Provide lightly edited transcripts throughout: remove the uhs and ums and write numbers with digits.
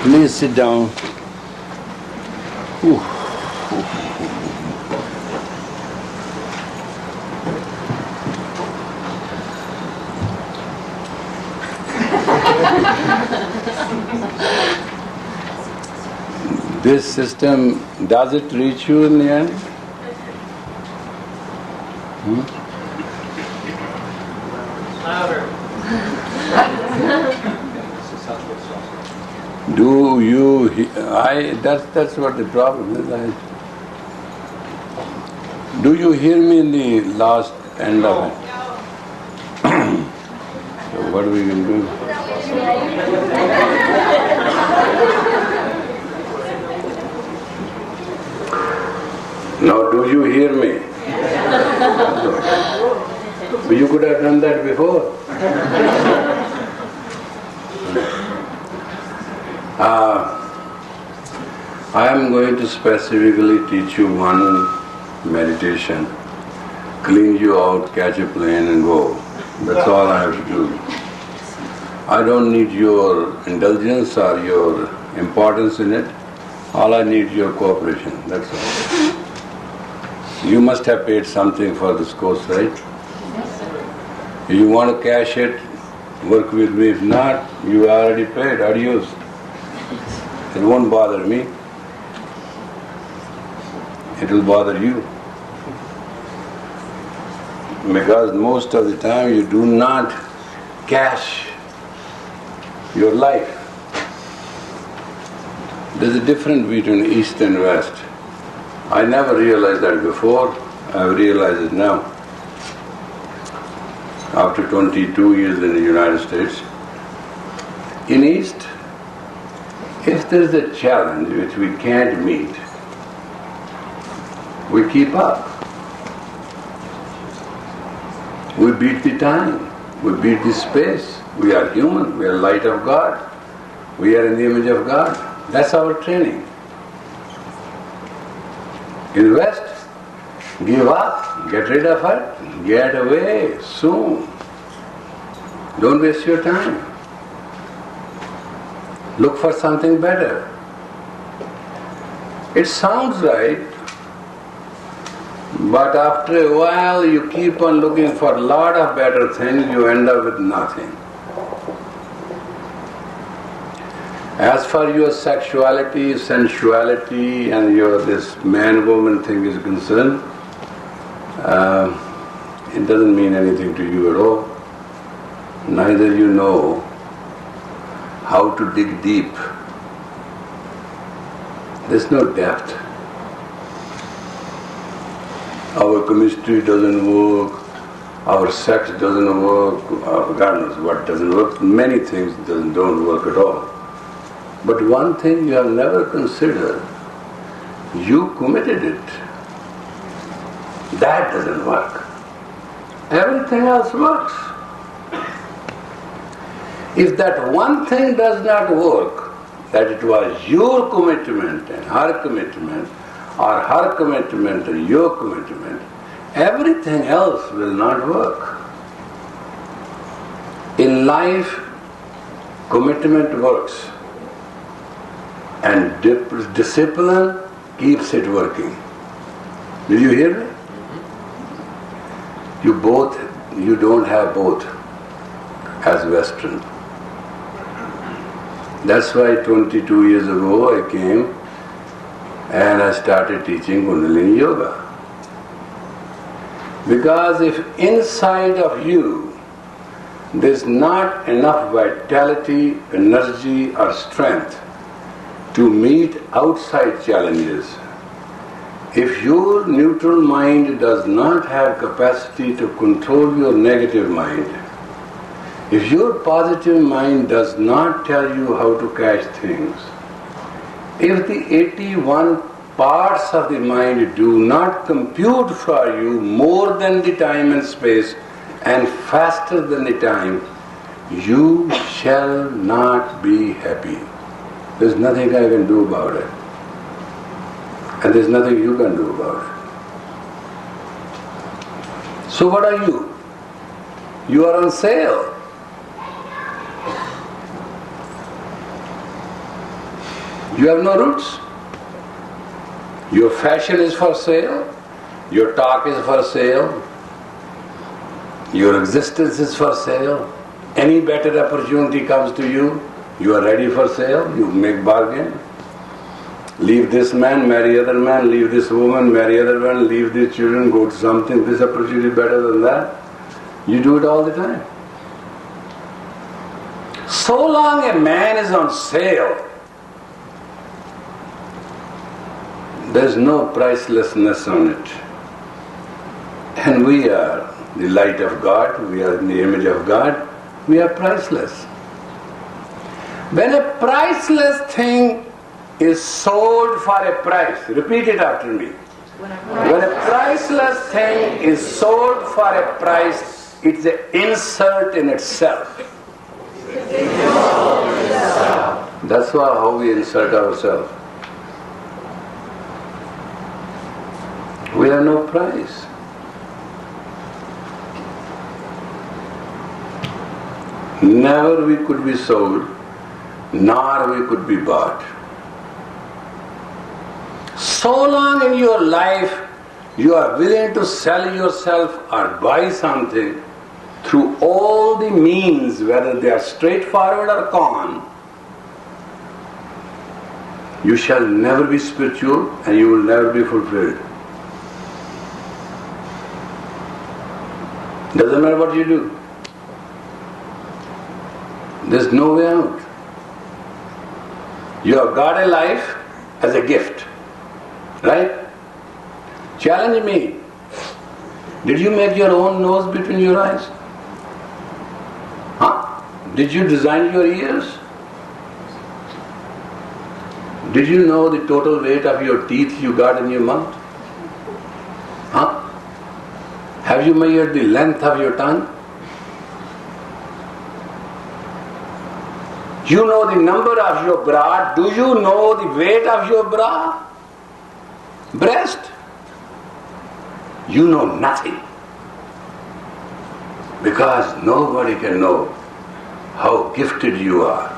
Please sit down. Ooh. This system, does it reach you in the end? Do you? That's what the problem is. Do you hear me in the last end of it? So what are we going to do? Now, do you hear me? But you could have done that before. I am going to specifically teach you one meditation. Clean you out, catch a plane and go. That's all I have to do. I don't need your indulgence or your importance in it. All I need is your cooperation, that's all. You must have paid something for this course, right? If you want to cash it, work with me. If not, you already paid. Adios. It won't bother me. It will bother you. Because most of the time you do not cash your life. There's a difference between East and West. I never realized that before. I've realized it now. After 22 years in the United States. In East, if there's a challenge which we can't meet, we keep up. We beat the time. We beat the space. We are human. We are light of God. We are in the image of God. That's our training. In West, give up, get rid of it, get away soon. Don't waste your time. Look for something better. It sounds right, but after a while you keep on looking for a lot of better things, you end up with nothing. As far your sexuality, sensuality and your this man-woman thing is concerned, it doesn't mean anything to you at all. Neither you know how to dig deep. There's no depth. Our chemistry doesn't work, our sex doesn't work, God knows what doesn't work, many things don't work at all. But one thing you have never considered, you committed it. That doesn't work. Everything else works. If that one thing does not work, that it was your commitment and her commitment, or her commitment and your commitment, everything else will not work. In life, commitment works. And discipline keeps it working. Did you hear me? You don't have both as Western. That's why 22 years ago I came and I started teaching Kundalini Yoga. Because if inside of you there's not enough vitality, energy or strength to meet outside challenges, if your neutral mind does not have capacity to control your negative mind, if your positive mind does not tell you how to catch things, if the 81 parts of the mind do not compute for you more than the time and space and faster than the time, you shall not be happy. There's nothing I can do about it. And there's nothing you can do about it. So what are you? You are on sale. You have no roots. Your fashion is for sale. Your talk is for sale. Your existence is for sale. Any better opportunity comes to you, you are ready for sale. You make bargain. Leave this man, marry other man. Leave this woman, marry other man. Leave these children, go to something. This opportunity better than that. You do it all the time. So long a man is on sale, there's no pricelessness on it. And we are the light of God, we are in the image of God, we are priceless. When a priceless thing is sold for a price, repeat it after me. When a priceless thing is sold for a price, it's an insult in itself. That's how we insult ourselves. We have no price. Never we could be sold, nor we could be bought. So long in your life you are willing to sell yourself or buy something through all the means, whether they are straightforward or con, you shall never be spiritual and you will never be fulfilled. Doesn't matter what you do. There's no way out. You have got a life as a gift, right? Challenge me. Did you make your own nose between your eyes? Huh? Did you design your ears? Did you know the total weight of your teeth you got in your mouth? Huh? Have you measured the length of your tongue? You know the number of your bra. Do you know the weight of your bra? Breast? You know nothing. Because nobody can know how gifted you are.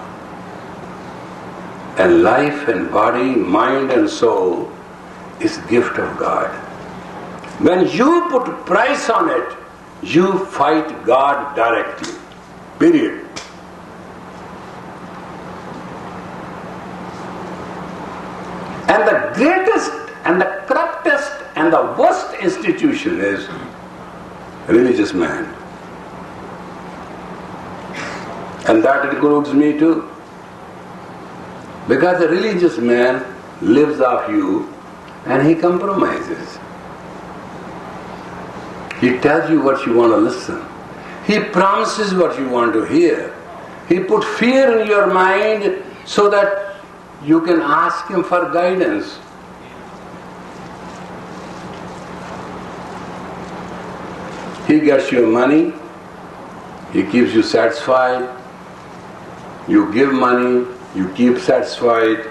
And life and body, mind and soul is a gift of God. When you put a price on it, you fight God directly. Period. And the greatest and the corruptest and the worst institution is religious man. And that includes me too. Because a religious man lives off you and he compromises. He tells you what you want to listen. He promises what you want to hear. He puts fear in your mind so that you can ask him for guidance. He gets your money, he keeps you satisfied. You give money, you keep satisfied.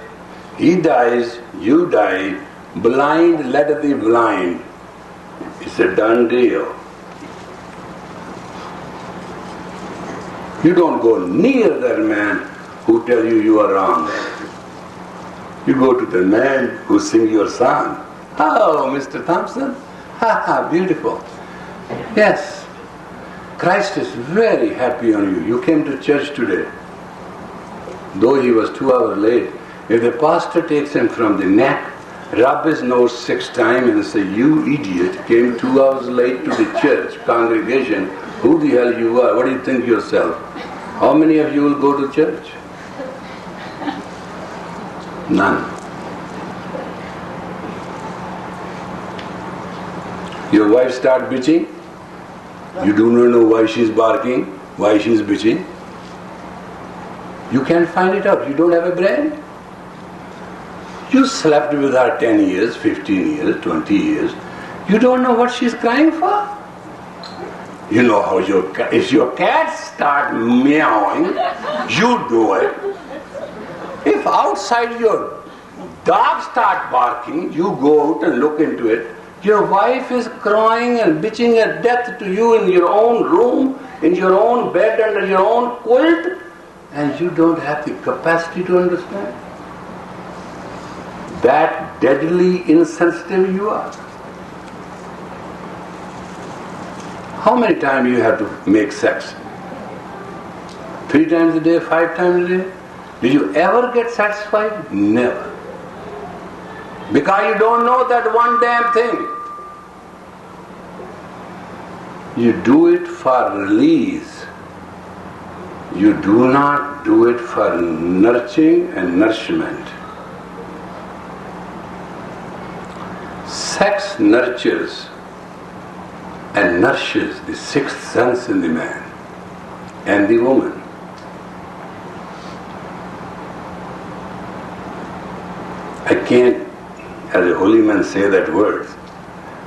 He dies, you die. Blind, let the blind. It's a done deal. You don't go near that man who tells you you are wrong. You go to the man who sings your song. Oh, Mr. Thompson, beautiful. Yes, Christ is very happy on you. You came to church today. Though he was 2 hours late, if the pastor takes him from the neck, rub his nose 6 times and say, you idiot, came 2 hours late to the church congregation. Who the hell you are? What do you think yourself? How many of you will go to church? None. Your wife starts bitching. You do not know why she's barking, why she's bitching. You can't find it out. You don't have a brain. You slept with her 10 years, 15 years, 20 years. You don't know what she's crying for. You know how if your cat starts meowing, you do it. If outside your dog starts barking, you go out and look into it. Your wife is crying and bitching at death to you in your own room, in your own bed, under your own quilt, and you don't have the capacity to understand. that deadly insensitive you are? How many times you have to make sex? 3 times a day, 5 times a day? Did you ever get satisfied? Never. Because you don't know that one damn thing. You do it for release. You do not do it for nurturing and nourishment. Sex nurtures and nourishes the 6th sense in the man and the woman. I can't, as a holy man, say that word,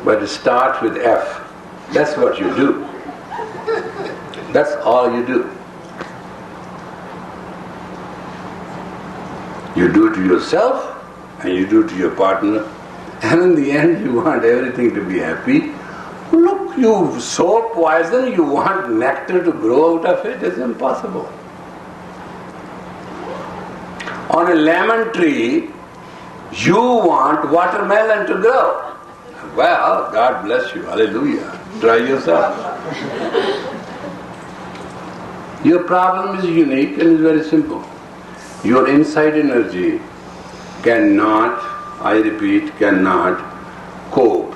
but it starts with F. That's what you do. That's all you do. You do it to yourself and you do it to your partner, and in the end you want everything to be happy. Look, you sow poison, you want nectar to grow out of it. It's impossible. On a lemon tree, you want watermelon to grow. Well, God bless you. Hallelujah. Try yourself. Your problem is unique and is very simple. Your inside energy cannot, I repeat, cannot cope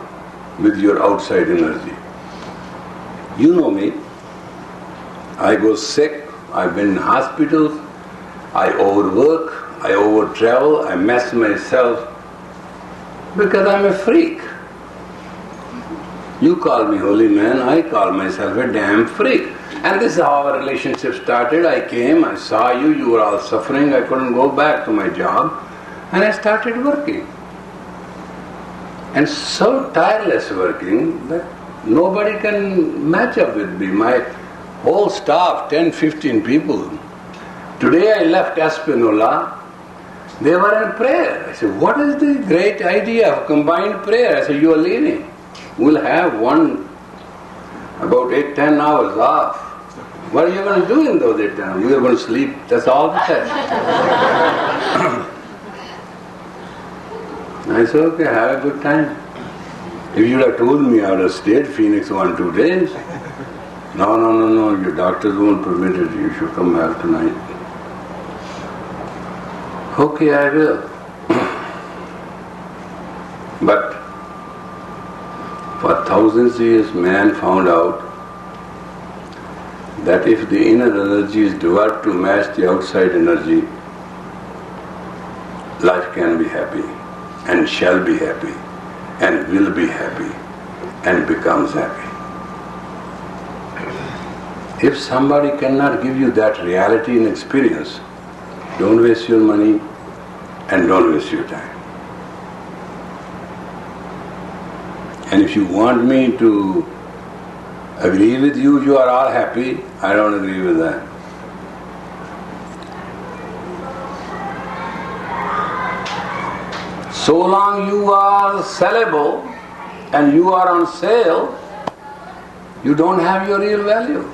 with your outside energy. You know me. I go sick, I've been in hospitals, I overwork, I over-travel, I mess myself because I'm a freak. You call me holy man, I call myself a damn freak. And this is how our relationship started. I came, I saw you, you were all suffering, I couldn't go back to my job, and I started working. And so tireless working that nobody can match up with me. My whole staff, 10, 15 people. Today I left Espinola, they were in prayer. I said, what is the great idea of combined prayer? I said, you are leaving. We'll have about 8-10 hours off. What are you going to do in those 8 hours? We are going to sleep. That's all the time. I said, okay, have a good time. If you would have told me I would have stayed Phoenix 1-2 days. No, your doctors won't permit it. You should come back tonight. Okay, I will. But for thousands of years, man found out that if the inner energy is developed to match the outside energy, life can be happy, and shall be happy, and will be happy, and becomes happy. If somebody cannot give you that reality and experience, don't waste your money and don't waste your time. And if you want me to agree with you, you are all happy, I don't agree with that. So long you are sellable and you are on sale, you don't have your real value.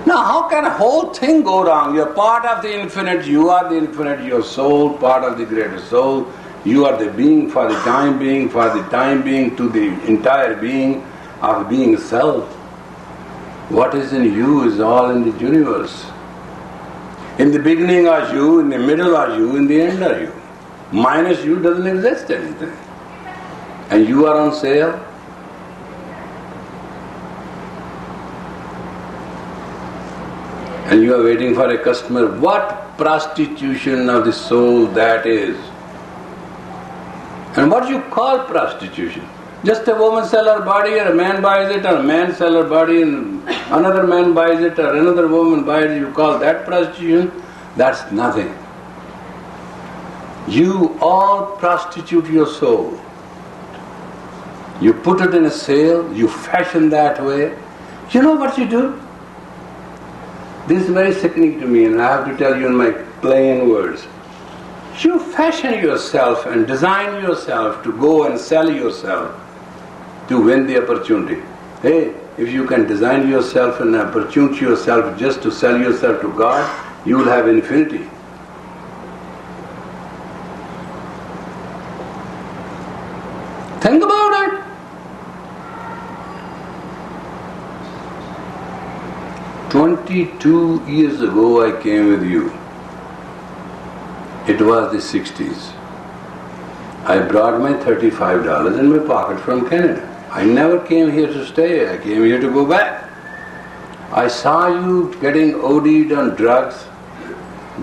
Now how can a whole thing go wrong? You are part of the infinite, you are the infinite, your soul, part of the greater soul. You are the being for the time being to the entire being of being self. What is in you is all in the universe. In the beginning are you, in the middle are you, in the end are you. Minus you doesn't exist anything. And you are on sale. And you are waiting for a customer. What prostitution of the soul that is. And what do you call prostitution? Just a woman sell her body, or a man buys it, or a man sell her body and another man buys it, or another woman buys it, you call that prostitution? That's nothing. You all prostitute your soul. You put it in a sale, you fashion that way. You know what you do? This is very sickening to me, and I have to tell you in my plain words. You fashion yourself and design yourself to go and sell yourself to win the opportunity. Hey, if you can design yourself and opportunity yourself just to sell yourself to God, you will have infinity. 22 years ago I came with you. It was the 60s. I brought my $35 in my pocket from Canada. I never came here to stay, I came here to go back. I saw you getting OD'd on drugs,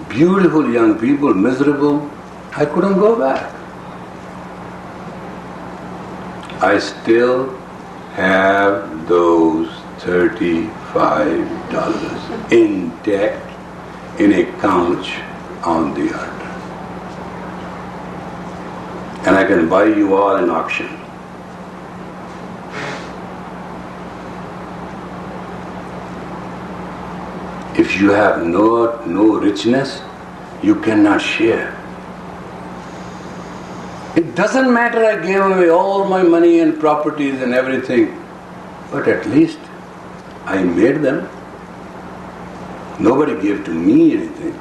beautiful young people, miserable. I couldn't go back. I still have those $35 intact in a couch on the earth. And I can buy you all in auction. If you have no richness, you cannot share. It doesn't matter I gave away all my money and properties and everything, but at least I made them. Nobody gave to me anything.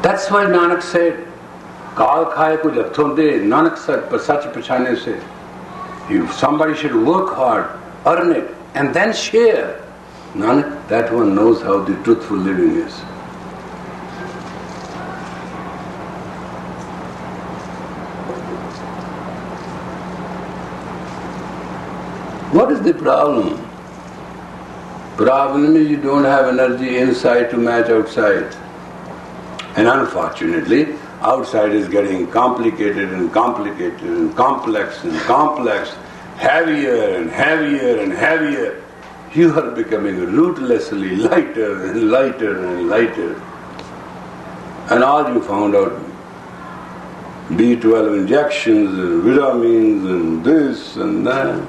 That's why Nanak said, Kaal khaye kuch hathon de, Nanak sach pachane se. If somebody should work hard, earn it, and then share, Nanak, that one knows how the truthful living is. What is the problem? Problem is you don't have energy inside to match outside. And unfortunately, outside is getting complicated and complicated and complex, heavier and heavier and heavier. You are becoming ruthlessly lighter and lighter and lighter. And all you found out, B12 injections and vitamins and this and that,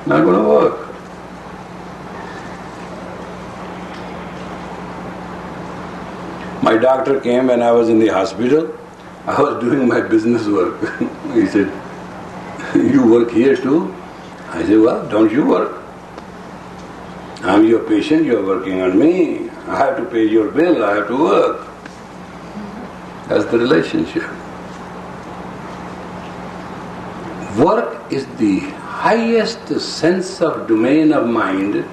not going to work. My doctor came when I was in the hospital. I was doing my business work. He said, you work here too? I said, well, don't you work? I'm your patient, you're working on me. I have to pay your bill, I have to work. That's the relationship. Work is the highest sense of domain of mind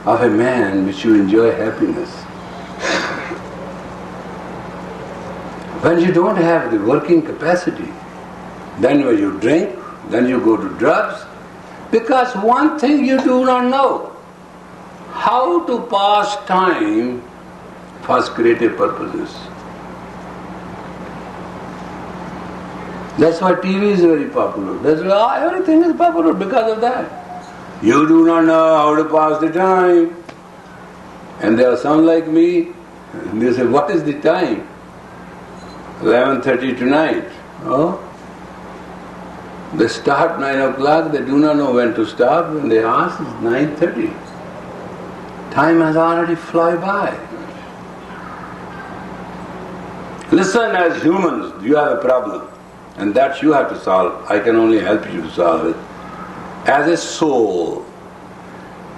of a man which you enjoy happiness. When you don't have the working capacity, then when you drink, then you go to drugs, because one thing you do not know, how to pass time for creative purposes. That's why TV is very popular. That's why everything is popular because of that. You do not know how to pass the time. And there are some like me, and they say, what is the time? 11:30 tonight. Oh? They start 9 o'clock, they do not know when to stop. When they ask, it's 9:30. Time has already fly by. Listen, as humans, you have a problem. And that you have to solve. I can only help you to solve it. As a soul,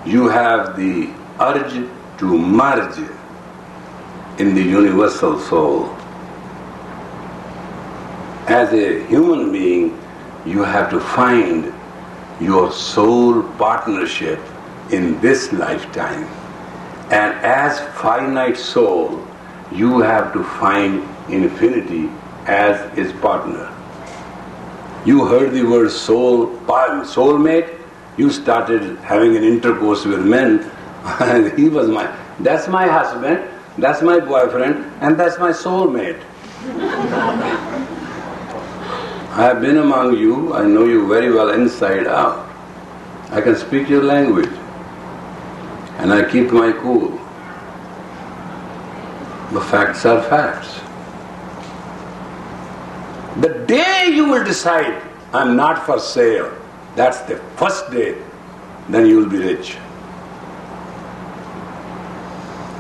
you have the urge to merge in the universal soul. As a human being, you have to find your soul partnership in this lifetime. And as finite soul, you have to find infinity as its partner. You heard the word soulmate, you started having an intercourse with men, and that's my husband, that's my boyfriend, and that's my soulmate. I have been among you, I know you very well inside out. I can speak your language, and I keep my cool. The facts are facts. The day you will decide, I'm not for sale, that's the first day, then you will be rich.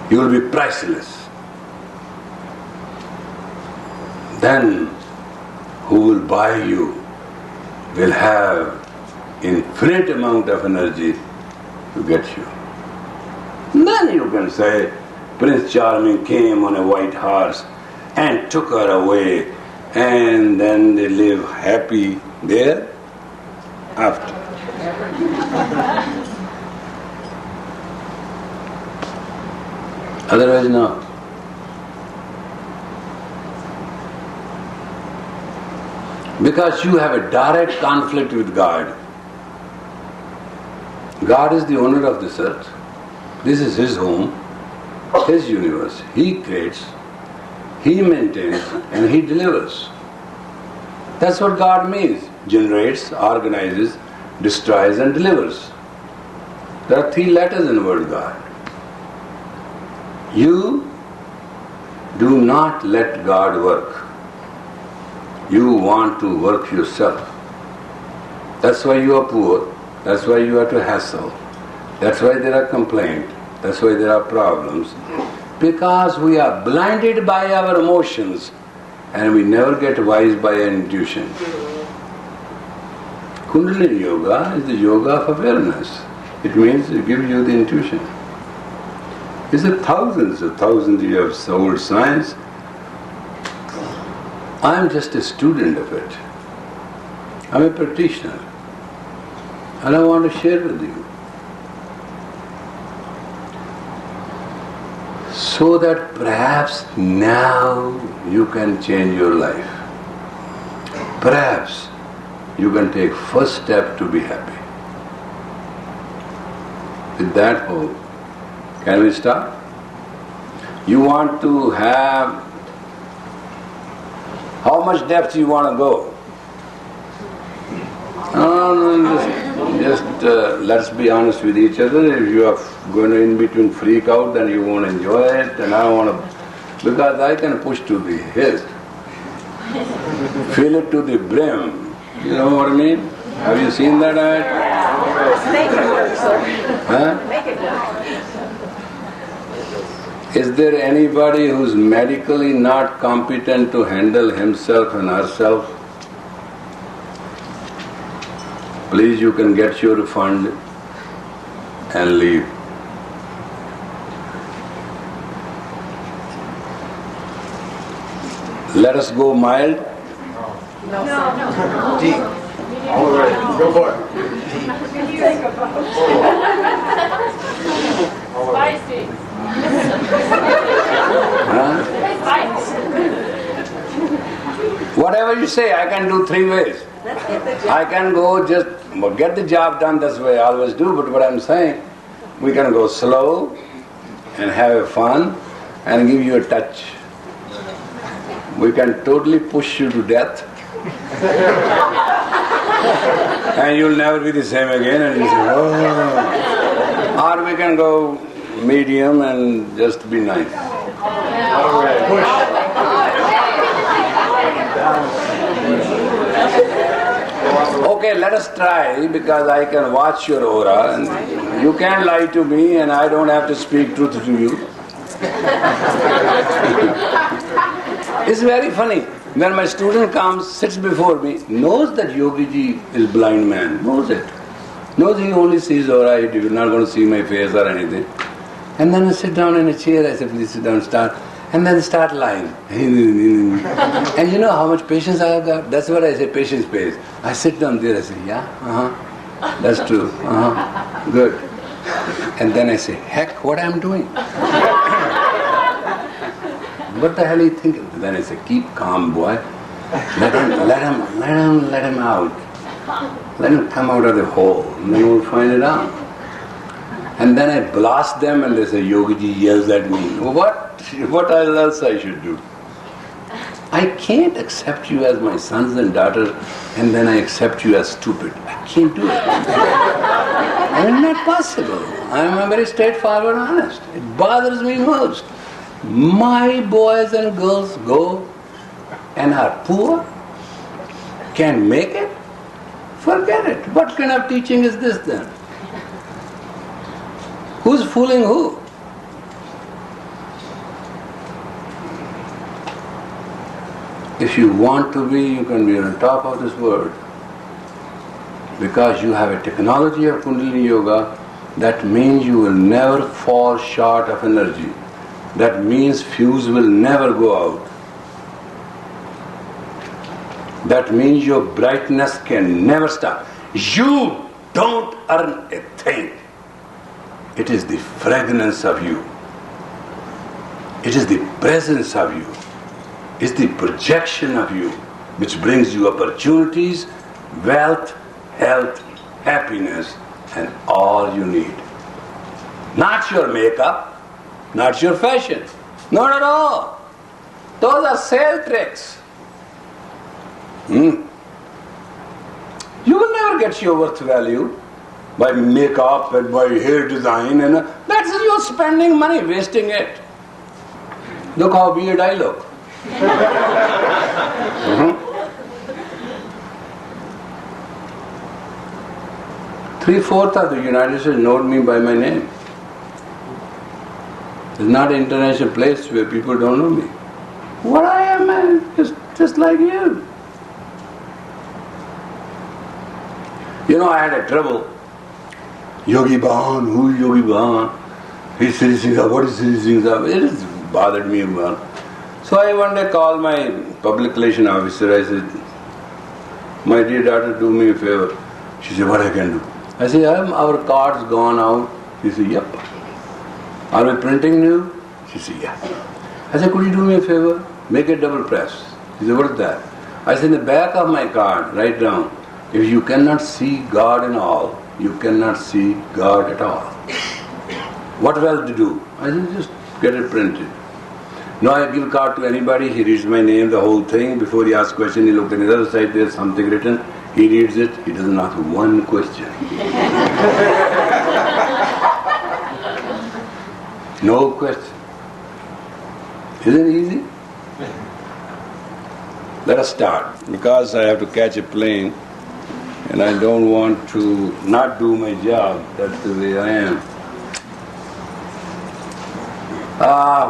You will be priceless. Then who will buy you will have infinite amount of energy to get you. And then you can say, Prince Charming came on a white horse and took her away, and then they live happy there after. Otherwise, no. Because you have a direct conflict with God. God is the owner of this earth. This is His home, His universe. He creates, He maintains, and He delivers. That's what God means. Generates, organizes, destroys, and delivers. There are 3 letters in the word God. You do not let God work. You want to work yourself. That's why you are poor. That's why you have to hassle. That's why there are complaints. That's why there are problems. Because we are blinded by our emotions and we never get wise by our intuition. Kundalini Yoga is the yoga of awareness. It means it gives you the intuition. It's thousands of old science. I am just a student of it. I'm a practitioner. And I want to share with you. So that perhaps now you can change your life. Perhaps you can take first step to be happy. With that hope, can we start? You want to have, how much depth you want to go? Just let's be honest with each other. If you are going to in between freak out, then you won't enjoy it. And I don't want to, because I can push to the hilt, fill it to the brim. You know what I mean? Have you seen that ad? Make it work, sir. Huh? Make it work. Is there anybody who's medically not competent to handle himself and herself? Please, you can get your refund and leave. Let us go mild. No. Deep. All right. Go for it. Spicy. Huh? Spicy. Whatever you say, I can do 3 ways. Let's get the job. I can go just get the job done, that's the way I always do, but what I'm saying, we can go slow and have fun and give you a touch. We can totally push you to death and you'll never be the same again and you say, oh. Or we can go medium and just be nice. All right. Push. Okay, let us try, because I can watch your aura and you can't lie to me and I don't have to speak truth to you. It's very funny. When my student comes, sits before me, knows that Yogiji is blind man, knows it. Knows he only sees aura, you're not going to see my face or anything. And then I sit down in a chair, I say, please sit down, start. And then start lying. And you know how much patience I have got? That's what I say, patience pays. I sit down there, I say, yeah, that's true, good. And then I say, heck, what I'm doing? What the hell are you thinking? Then I say, keep calm, boy. Let him out. Let him come out of the hole, and then we'll find it out. And then I blast them and they say, Yogiji yells at me. What else I should do? I can't accept you as my sons and daughters and then I accept you as stupid. I can't do it. It's not possible. I'm very straightforward and honest. It bothers me most. My boys and girls go and are poor, can't make it, forget it. What kind of teaching is this then? Who's fooling who? If you want to be, you can be on top of this world. Because you have a technology of Kundalini Yoga, that means you will never fall short of energy. That means fuse will never go out. That means your brightness can never stop. You don't earn a thing. It is the fragrance of you. It is the presence of you. It's the projection of you which brings you opportunities, wealth, health, happiness, and all you need. Not your makeup, not your fashion. Not at all. Those are sale tricks. You will never get your worth value by makeup and by hair design, and that's you're spending money, wasting it. Look how weird I look. 3/4 of the United States know me by my name. There's not an international place where people don't know me. What I am, man, is just like you. You know, I had a trouble. Yogi Bhavan, who is Yogi Bhavan? He's Sri Singha, what is Sri Singha? It has bothered me, man. So I one day called my public relation officer. I said, my dear daughter, do me a favor. She said, what I can do? I said, our card's gone out. She said, yep. Are we printing new? She said, yeah. I said, could you do me a favor? Make a double press. She said, what is that? I said, in the back of my card, write down, if you cannot see God in all, you cannot see God at all. What else to do? I said, just get it printed. Now I give a card to anybody, he reads my name, the whole thing. Before he asks a question, he looks at the other side, there's something written. He reads it, he doesn't ask one question. No question. Isn't it easy? Let us start. Because I have to catch a plane and I don't want to not do my job, that's the way I am.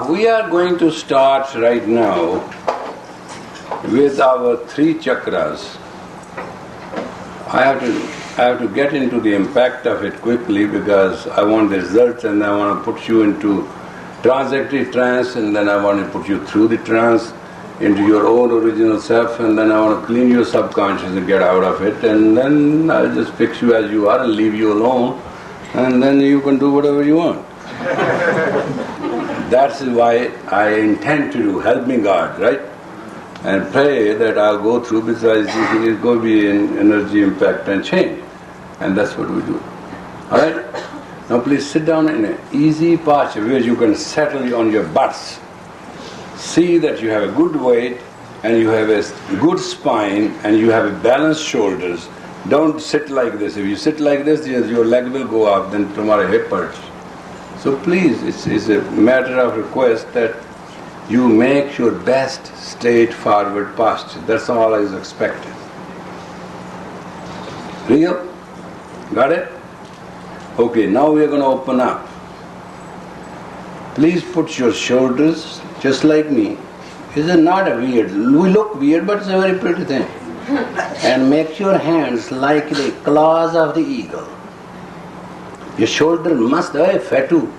We are going to start right now with our 3 chakras. I have to get into the impact of it quickly because I want the results and I want to put you into transitory trance, and then I want to put you through the trance into your own original self, and then I want to clean your subconscious and get out of it, and then I'll just fix you as you are and leave you alone, and then you can do whatever you want. That's why I intend to do. Help me God, right? And pray that I'll go through, because it's going to be an energy impact and change. And that's what we do. Alright? Now please sit down in an easy posture where you can settle on your butts. See that you have a good weight and you have a good spine and you have a balanced shoulders. Don't sit like this. If you sit like this, your leg will go up, then tomorrow hip hurts. So please, it's a matter of request that you make your best straightforward posture. That's all is expected. Real? Got it? Okay, now we are going to open up. Please put your shoulders just like me. Is it not a weird? We look weird, but it's a very pretty thing. And make your hands like the claws of the eagle. Your shoulder must, Fatu,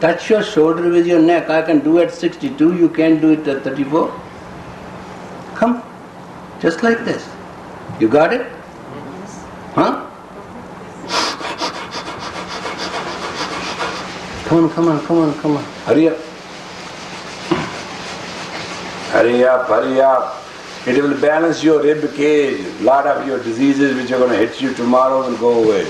touch your shoulder with your neck. I can do it at 62, you can't do it at 34. Come, just like this. You got it? Huh? Come on. Hurry up. Hurry up. It will balance your rib cage. A lot of your diseases which are going to hit you tomorrow will go away.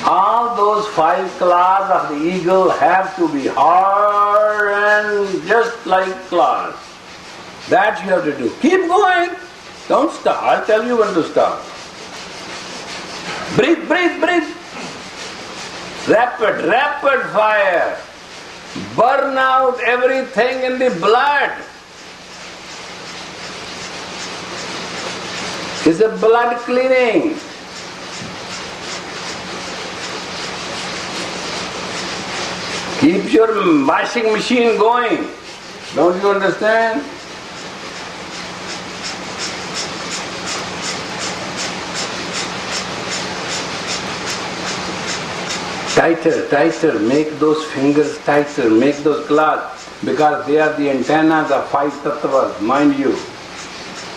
All those 5 claws of the eagle have to be hard and just like claws. That you have to do. Keep going. Don't stop. I'll tell you when to stop. Breathe. Rapid fire. Burn out everything in the blood. It's a blood cleaning. Keep your washing machine going. Don't you understand? Tighter, make those fingers tighter, make those claws, because they are the antennas of 5 tattvas, mind you.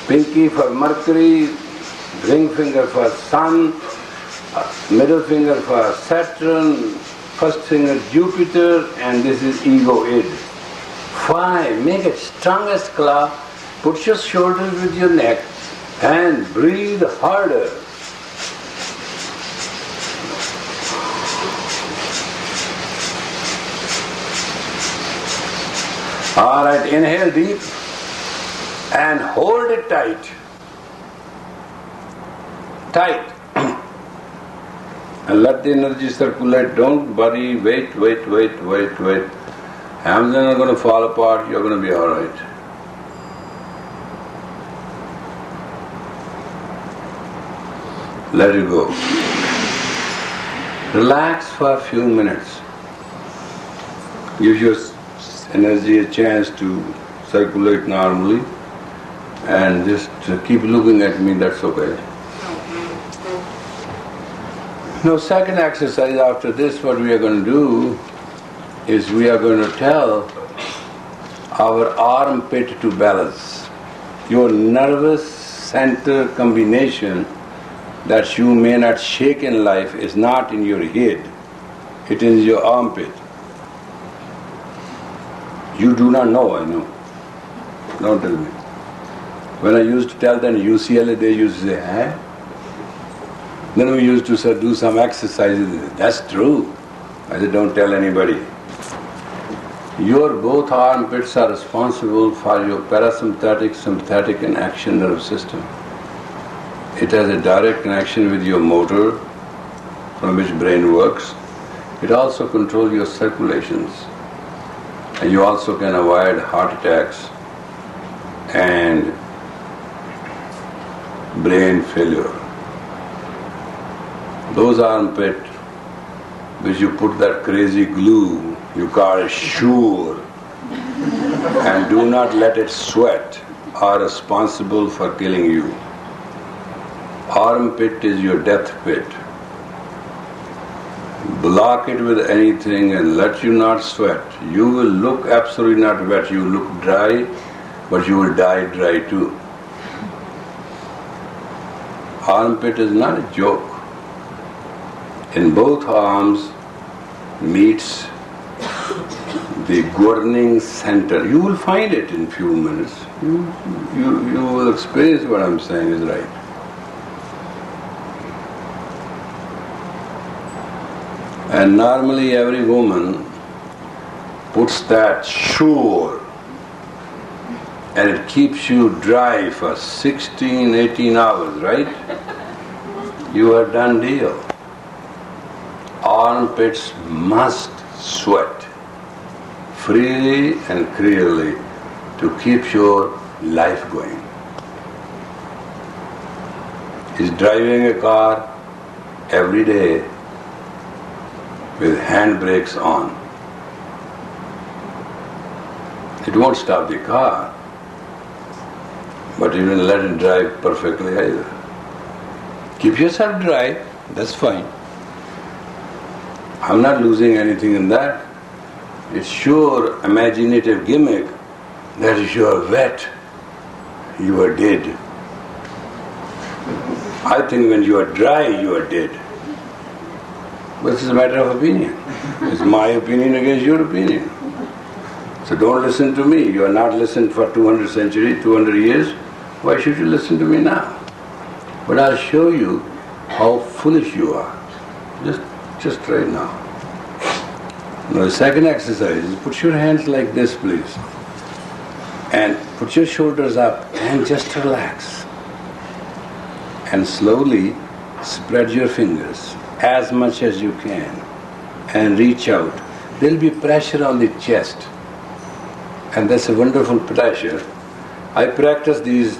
Pinky for Mercury, ring finger for Sun, middle finger for Saturn, first finger Jupiter, and this is ego id. 5. Make it strongest claw. Put your shoulders with your neck and breathe harder. Alright, inhale deep and hold it tight. Tight. And let the energy circulate. Don't worry. Wait. Hands are not going to fall apart. You're going to be alright. Let it go. Relax for a few minutes. Give your energy a chance to circulate normally, and just keep looking at me, that's okay. Now, second exercise after this, what we are going to do is we are going to tell our armpit to balance. Your nervous center combination that you may not shake in life is not in your head, it is your armpit. You do not know, I know. Don't tell me. When I used to tell them UCLA, they used to say, eh? Then we used to do some exercises. That's true. I said, don't tell anybody. Your both armpits are responsible for your parasympathetic, sympathetic and action nerve system. It has a direct connection with your motor, from which brain works. It also controls your circulations. And you also can avoid heart attacks and brain failure. Those armpit which you put that crazy glue, you call it sure, and do not let it sweat, are responsible for killing you. Armpit is your death pit. Block it with anything and let you not sweat. You will look absolutely not wet, you look dry, but you will die dry too. Armpit is not a joke. In both arms meets the governing center. You will find it in few minutes. You will experience what I'm saying is right. And normally every woman puts that sure, and it keeps you dry for 16, 18 hours, right? You are done deal. Armpits must sweat freely and clearly to keep your life going. Is driving a car every day with handbrakes on. It won't stop the car, but you will let it drive perfectly either. Keep yourself dry, that's fine. I'm not losing anything in that. It's sure imaginative gimmick that if you are wet, you are dead. I think when you are dry, you are dead. But this is a matter of opinion. It's my opinion against your opinion. So don't listen to me. You are not listened for 200 centuries, 200 years. Why should you listen to me now? But I'll show you how foolish you are. Just right now. Now the second exercise is put your hands like this, please. And put your shoulders up and just relax. And slowly spread your fingers as much as you can and reach out. There will be pressure on the chest, and that's a wonderful pressure. I practice these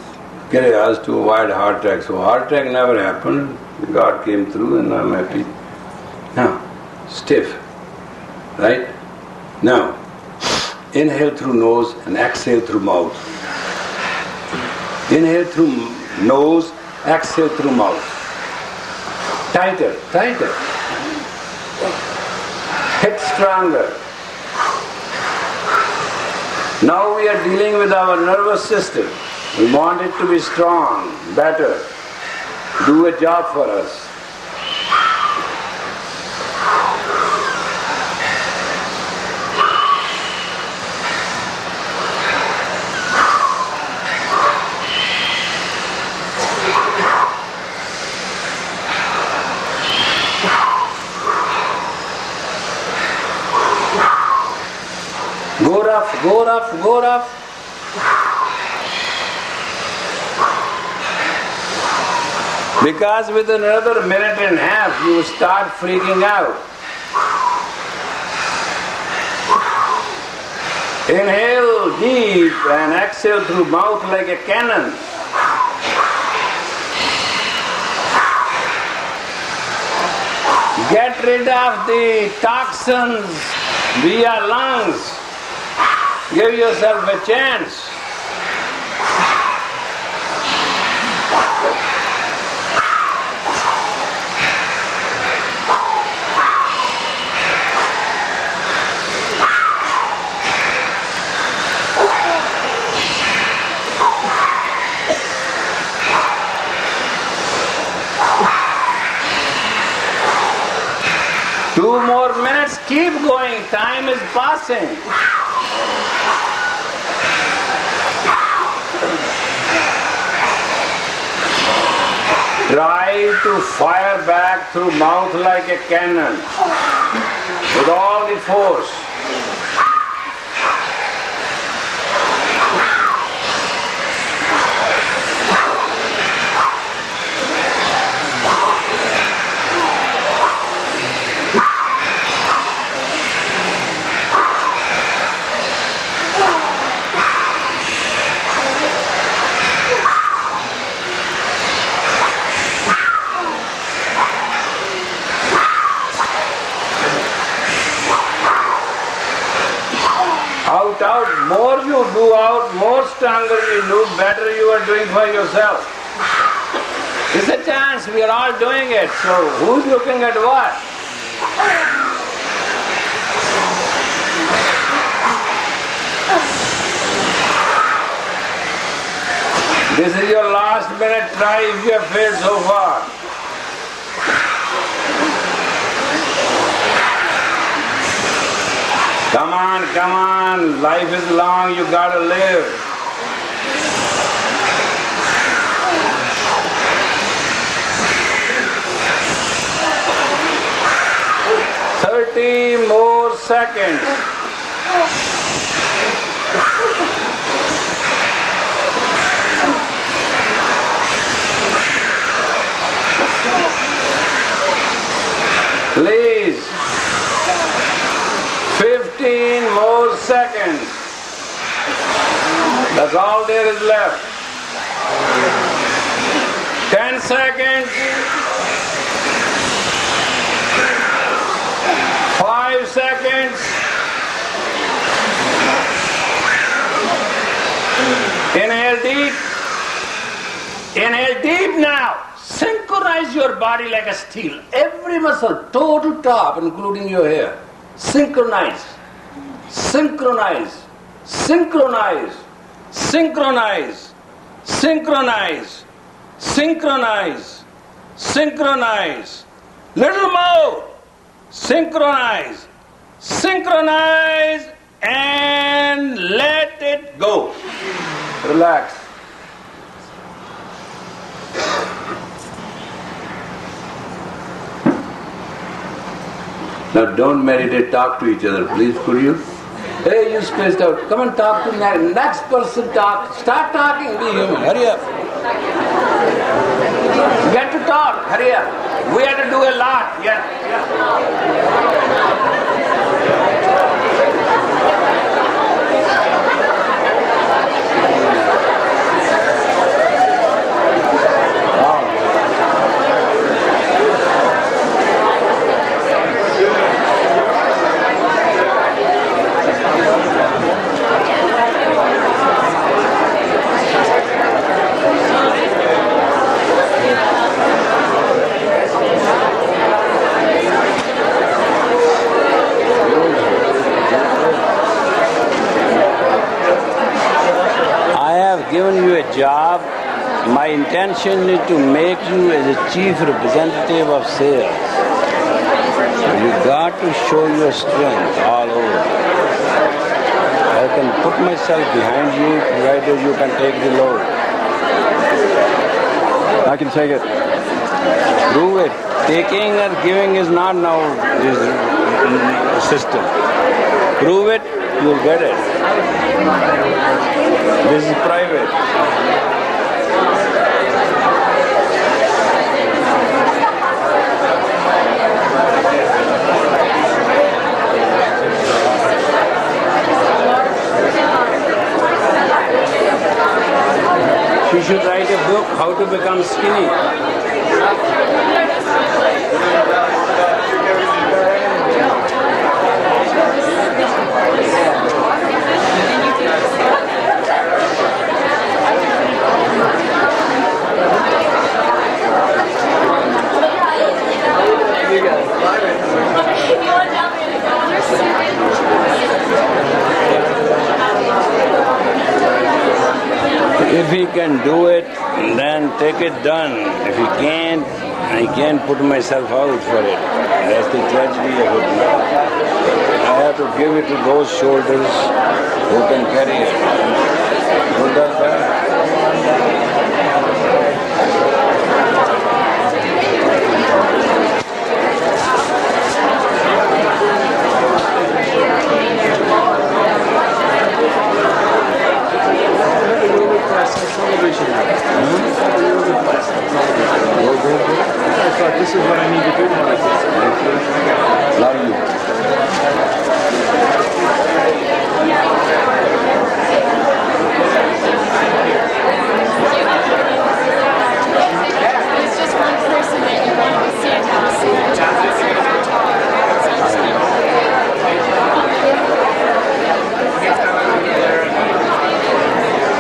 kriyas to avoid heart attack. So heart attack never happened. God came through and I'm happy. Now, stiff, right? Now, inhale through nose and exhale through mouth. Inhale through nose, exhale through mouth. Tighter, tighter. Hit stronger. Now we are dealing with our nervous system. We want it to be strong, better. Do a job for us. Go rough, go rough, go rough. Because within another minute and a half you start freaking out. Inhale deep and exhale through mouth like a cannon. Get rid of the toxins via lungs. Give yourself a chance. Two more minutes, keep going, time is passing. Try to fire back through mouth like a cannon with all the force. Out, more you do out, more stronger you do, better you are doing for yourself. It's a chance, we are all doing it, so who's looking at what? This is your last minute try if you have failed so far. Come on, life is long, you gotta live. "30 more seconds. Please. 15 more seconds. That's all there is left. 10 seconds. 5 seconds. Inhale deep. Inhale deep now. Synchronize your body like a steel. Every muscle, total top, including your hair. Synchronize, synchronize, synchronize, synchronize, synchronize, synchronize, synchronize. Little more. Synchronize, synchronize, and let it go. Relax. Now don't meditate, talk to each other, please, could you? Hey, you spaced out. Come and talk to the next person, talk. Start talking, be human. Hurry up. Get to talk, hurry up. We have to do a lot. Yeah. Given you a job My intention is to make you as a chief representative of sales. So you got to show your strength all over. I can put myself behind you provided you can take the load. I can take it. Prove it. Taking or giving is not now is system. Prove it, you'll get it. This is private. You should write a book, How to Become Skinny. If he can do it, then take it done. If he can't, I can't put myself out for it. That's the tragedy of it now. I have to give it to those shoulders who can carry it. Who does that? Television. I thought this is what I need to do now. Love you. It's just one person that you want to see and have a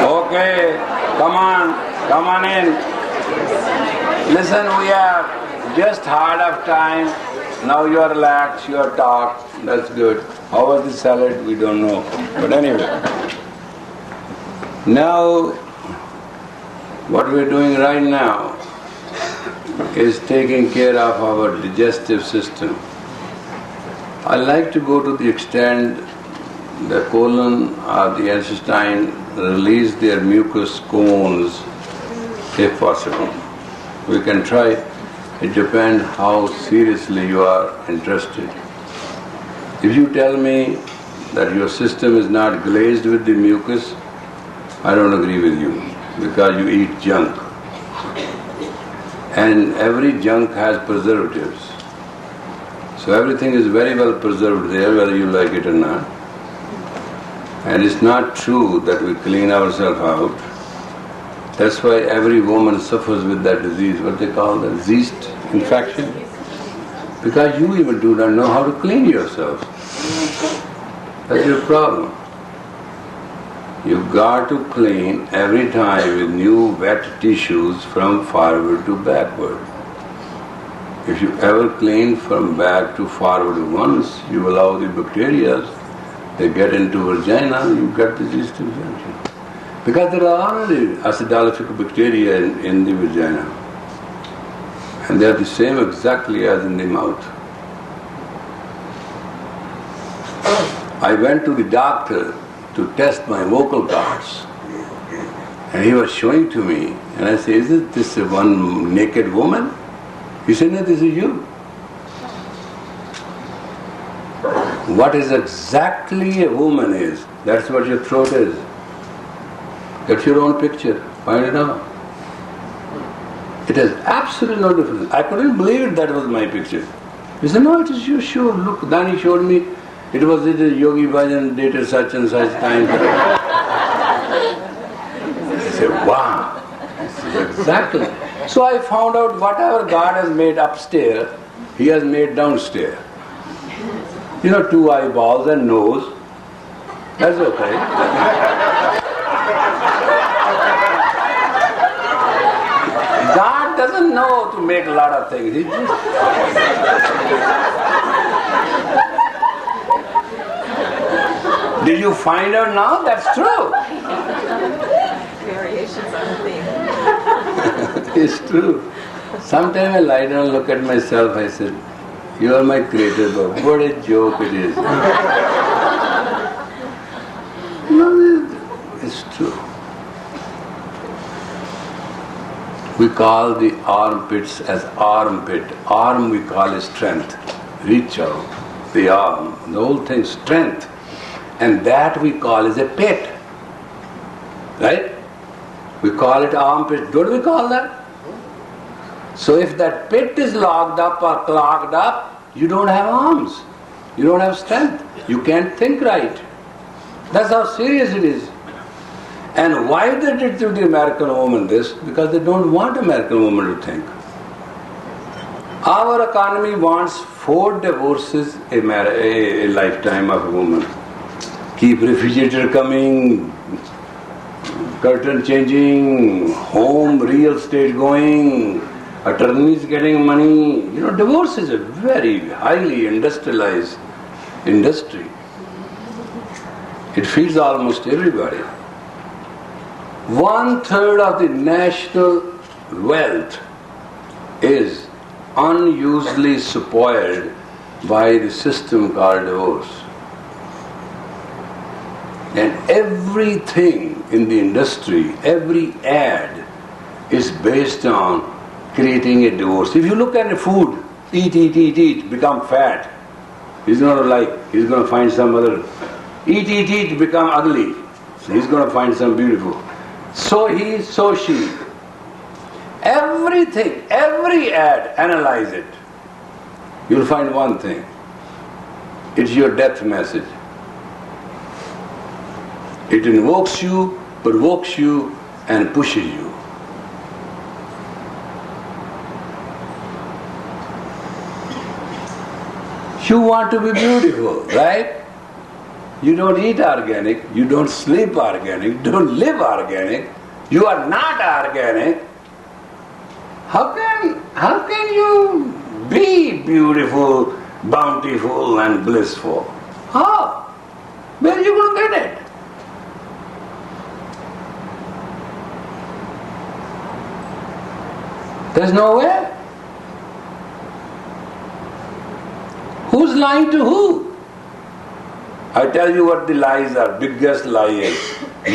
Okay, come on in. Listen, we are just hard of time. Now you are relaxed, you are talked. That's good. How was the salad? We don't know. But anyway. Now, what we're doing right now is taking care of our digestive system. I like to go to the extent the colon or the intestine release their mucus cones if possible. We can try. It depends how seriously you are interested. If you tell me that your system is not glazed with the mucus, I don't agree with you because you eat junk. And every junk has preservatives. So everything is very well preserved there, whether you like it or not. And it's not true that we clean ourselves out. That's why every woman suffers with that disease, what they call the yeast infection. Because you even do not know how to clean yourself. That's your problem. You've got to clean every time with new wet tissues from forward to backward. If you ever clean from back to forward once, you allow the bacteria, they get into vagina, you get the yeast infection. Because there are already acidific bacteria in the vagina. And they are the same exactly as in the mouth. I went to the doctor to test my vocal cords. And he was showing to me, and I said, isn't this one naked woman? He said, no, this is you. What is exactly a woman is, that's what your throat is. Get your own picture, find it out. It has absolutely no difference. I couldn't believe it that was my picture. He said, no, it is you, sure, look. Then he showed me, it was Yogi Bhajan dated such and such time. I said, wow, this is exactly. So I found out whatever God has made upstairs, He has made downstairs. You know, 2 eyeballs and nose, that's okay. God doesn't know to make a lot of things. He just... Did you find out now? That's true. Variations on the theme. It's true. Sometimes I lie down and look at myself, I said, you are my creator, but what a joke it is. No, it's true. We call the armpits as armpit. Arm we call is strength. Reach out. The arm. The whole thing, strength. And that we call is a pit. Right? We call it armpit. Don't we call that? So if that pit is locked up or clogged up, you don't have arms. You don't have strength. You can't think right. That's how serious it is. And why they did to the American woman this? Because they don't want American woman to think. Our economy wants 4 divorces a lifetime of a woman. Keep refrigerator coming, curtain changing, home real estate going, attorneys getting money. You know, divorce is a very highly industrialized industry. It feeds almost everybody. 1/3 of the national wealth is unusually spoiled by the system called divorce. And everything in the industry, every ad is based on creating a divorce. If you look at the food, eat, become fat. He's going to find some other, eat, become ugly. So he's going to find some beautiful. So he, so she. Everything, every ad, analyze it. You'll find one thing. It's your death message. It invokes you, provokes you, and pushes you. You want to be beautiful, right? You don't eat organic, you don't sleep organic, don't live organic, you are not organic. How can you be beautiful, bountiful and blissful? How? Where are you going to get it? There's no way. Who's lying to who? I tell you what the lies are. Biggest lie is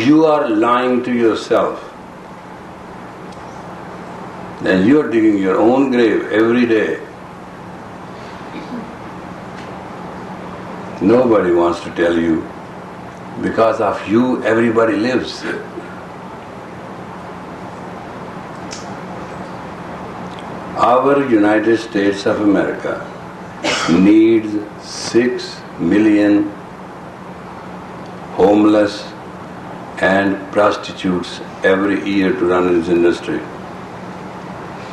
you are lying to yourself. And you are digging your own grave every day. Nobody wants to tell you. Because of you, everybody lives. Our United States of America needs 6 million homeless and prostitutes every year to run this industry.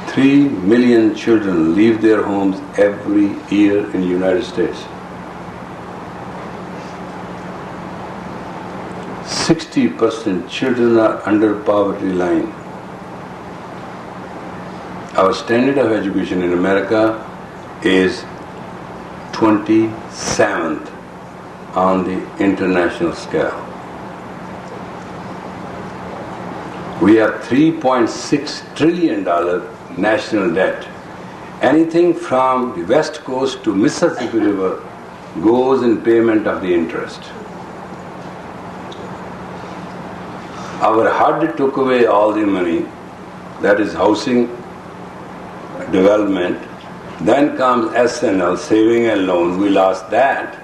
3 million children leave their homes every year in the United States. 60% children are under poverty line. Our standard of education in America is 27th on the international scale. We have $3.6 trillion national debt. Anything from the west coast to Mississippi River goes in payment of the interest. Our HUD took away all the money, that is housing development. Then comes SNL, saving and loans, we lost that.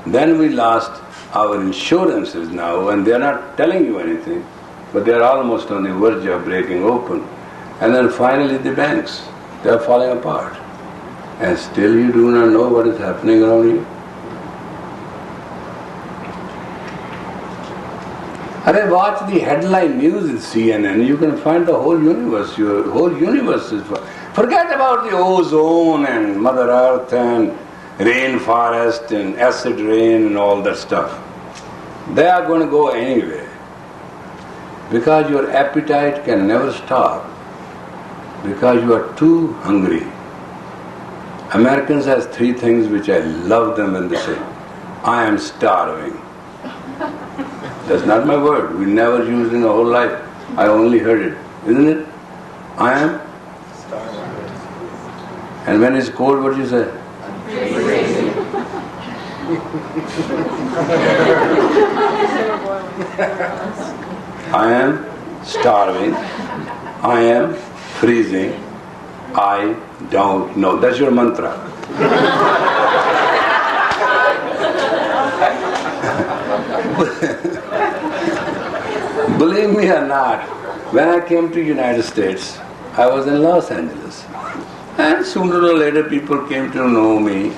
Then we lost our insurances now, and they are not telling you anything, but they are almost on the verge of breaking open. And then finally the banks, they are falling apart. And still you do not know what is happening around you. Watch the headline news in CNN, you can find the whole universe. Your whole universe is... Forget about the ozone and Mother Earth and rainforest and acid rain and all that stuff. They are going to go anyway. Because your appetite can never stop. Because you are too hungry. Americans has 3 things which I love them when they say, I am starving. That's not my word. We never used it in our whole life. I only heard it. Isn't it? I am? And when it's cold, what do you say? I am starving. I am freezing. I don't know. That's your mantra. Believe me or not, when I came to United States, I was in Los Angeles. And sooner or later people came to know me.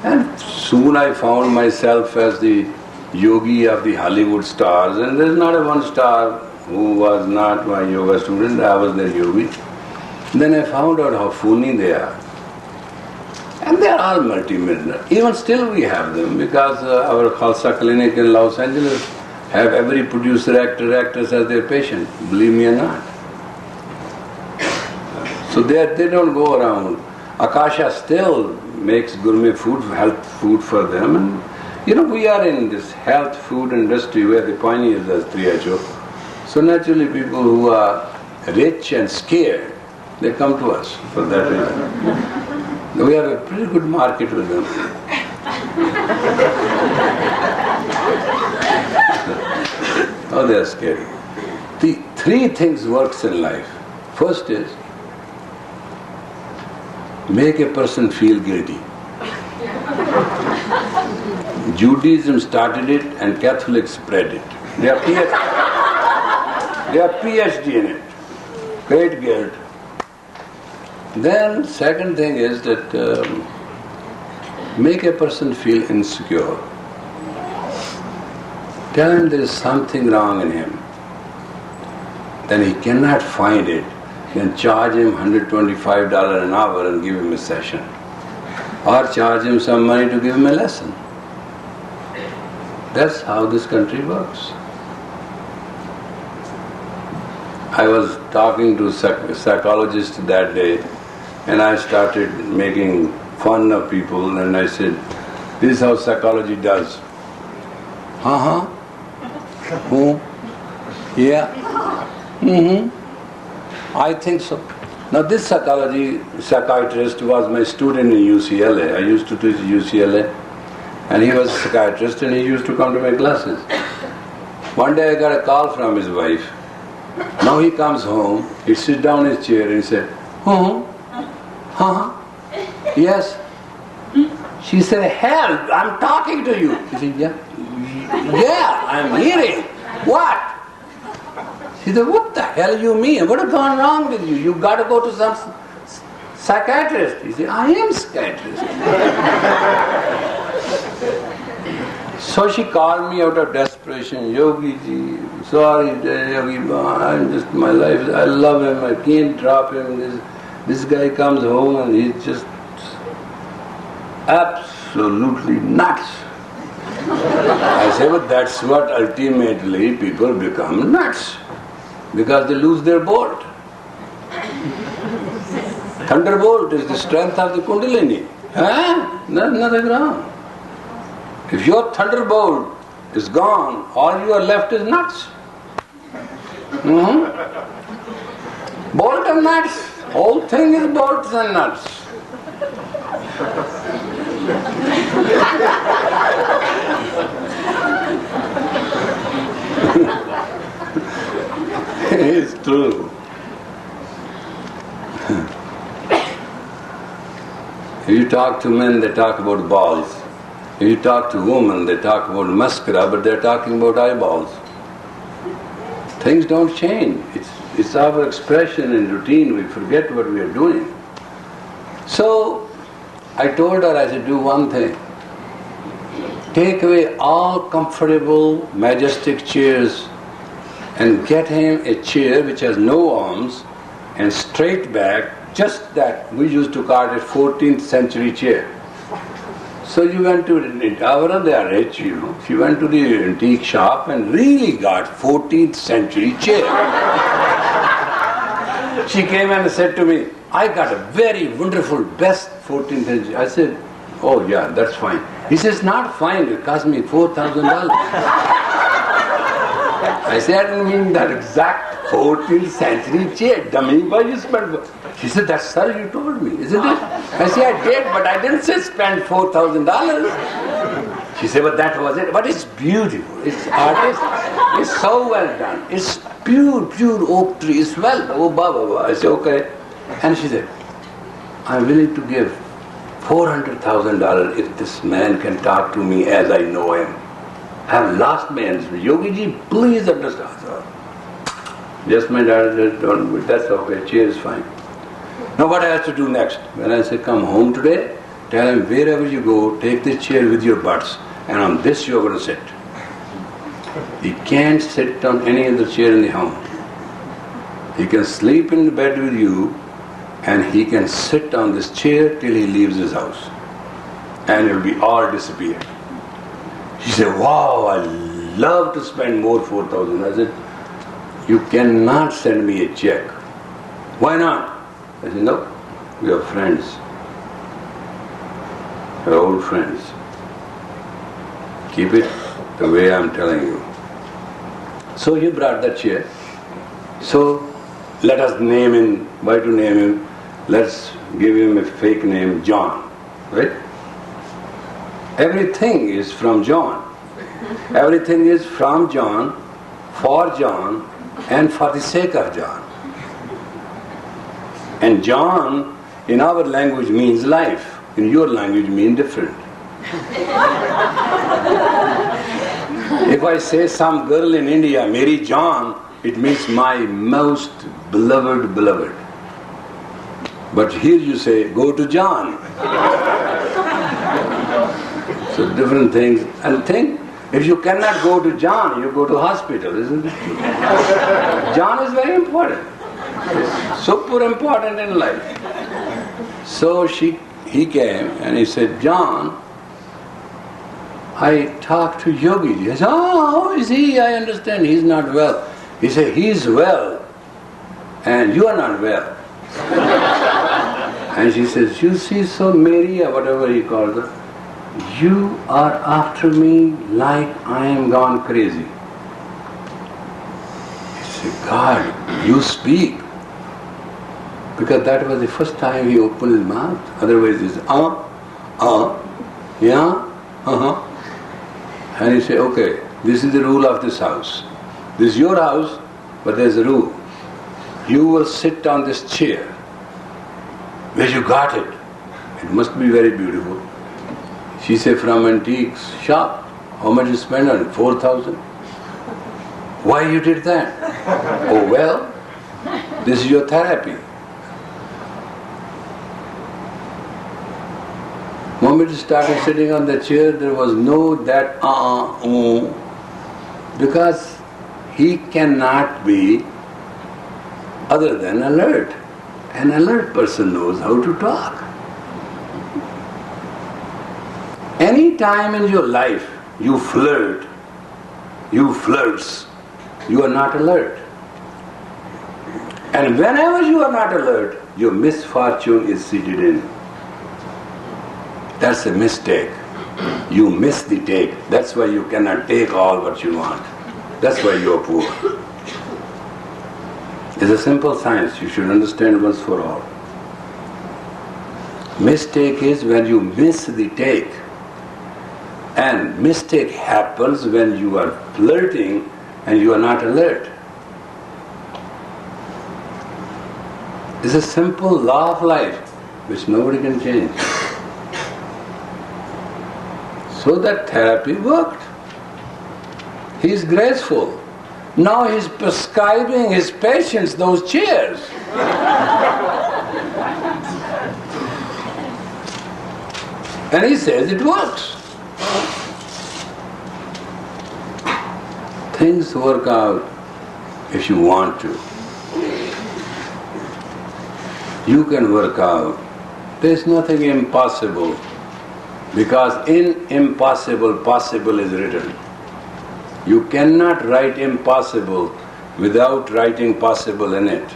And soon I found myself as the yogi of the Hollywood stars. And there's not a one star who was not my yoga student. I was their yogi. Then I found out how phony they are. And they are all multi-millionaires. Even still we have them because our Khalsa clinic in Los Angeles have every producer, actor, actress as their patient. Believe me or not. So they don't go around. Akasha still makes gourmet food, health food for them. And we are in this health food industry where the pioneers as 3HO. So naturally people who are rich and scared, they come to us for that reason. We have a pretty good market with them. Oh, they are scary. The three things works in life. First is, make a person feel guilty. Judaism started it and Catholics spread it. They are PhD in it. Great guilt. Then second thing is that make a person feel insecure. Tell him there is something wrong in him. Then he cannot find it. Then charge him $125 an hour and give him a session. Or charge him some money to give him a lesson. That's how this country works. I was talking to a psychologist that day and I started making fun of people and I said, this is how psychology does. Who? Yeah. I think so. Now this psychiatrist was my student in UCLA. I used to teach UCLA and he was a psychiatrist and he used to come to my classes. One day I got a call from his wife. Now he comes home, he sits down in his chair and he said, yes. She said, hell, I'm talking to you. He said, yeah, I'm hearing. What? She said, what the hell you mean? What has gone wrong with you? You got to go to some psychiatrist. He said, I am psychiatrist. So she called me out of desperation, Yogi ji, sorry Yogi, I'm just, my life, I love him, I can't drop him. This guy comes home and he's just absolutely nuts. I say, but that's what ultimately people become nuts. Because they lose their bolt. Thunderbolt is the strength of the Kundalini. There's nothing wrong. If your thunderbolt is gone, all you are left is nuts. Bolt and nuts. Whole thing is bolts and nuts. It's true. If you talk to men, they talk about balls. If you talk to women, they talk about mascara, but they're talking about eyeballs. Things don't change. It's our expression and routine. We forget what we are doing. So I told her, I said, do one thing. Take away all comfortable, majestic chairs and get him a chair which has no arms and straight back, just that. We used to call it 14th century chair. So you went to, they are rich, She went to the antique shop and really got 14th century chair. She came and said to me, I got a very wonderful, best 14th century. I said, oh yeah, that's fine. He says, not fine, it cost me $4,000. I said, I didn't mean that exact 14th century chair. Dummy, why you spend? She said, that's sir, you told me, isn't it? I said, I did, but I didn't say spend $4,000. She said, but that was it. But it's beautiful. It's artistic. It's so well done. It's pure oak tree. It's well. Oh, blah. I said, okay. And she said, I'm willing to give $400,000 if this man can talk to me as I know him. I have lost my answer. Yogi ji, please understand, sir. Yes, my daughter, don't, that's okay, chair is fine. Now what I have to do next? When I say come home today, tell him wherever you go, take this chair with your butts, and on this you are going to sit. He can't sit on any other chair in the home. He can sleep in the bed with you, and he can sit on this chair till he leaves his house. And it will be all disappear. She said, wow, I love to spend more 4,000. I said, you cannot send me a check. Why not? I said, no, we are friends. We are old friends. Keep it the way I'm telling you. So he brought that chair. So let us name him. Why to name him? Let's give him a fake name, John. Right? Everything is from John. Everything is from John, for John, and for the sake of John. And John in our language means life. In your language means different. If I say some girl in India, Mary John, it means my most beloved. But here you say, go to John. So different things. And think, if you cannot go to John, you go to hospital, isn't it? John is very important. It's super important in life. So he came and he said, John, I talked to Yogi. He said, oh, how is he? I understand he's not well. He said, he's well and you are not well. And she says, you see, so Mary, or whatever he called her, you are after me like I am gone crazy. He said, God, you speak. Because that was the first time he opened his mouth. Otherwise it's yeah, And he said, okay, this is the rule of this house. This is your house, but there's a rule. You will sit on this chair. Where you got it? It must be very beautiful. She said, from antiques shop. How much you spend on it? 4,000. Why you did that? Oh well, this is your therapy. Moment you started sitting on the chair, there was no that because he cannot be other than alert. An alert person knows how to talk. Any time in your life you flirts, you are not alert. And whenever you are not alert, your misfortune is seated in. That's a mistake. You miss the take. That's why you cannot take all what you want. That's why you are poor. It's a simple science, you should understand once for all. Mistake is when you miss the take. And mistake happens when you are flirting and you are not alert. It's a simple law of life which nobody can change. So that therapy worked. He is graceful. Now he is prescribing his patients those chairs. And he says it works. Things work out if you want to. You can work out. There is nothing impossible, because in impossible, possible is written. You cannot write impossible without writing possible in it.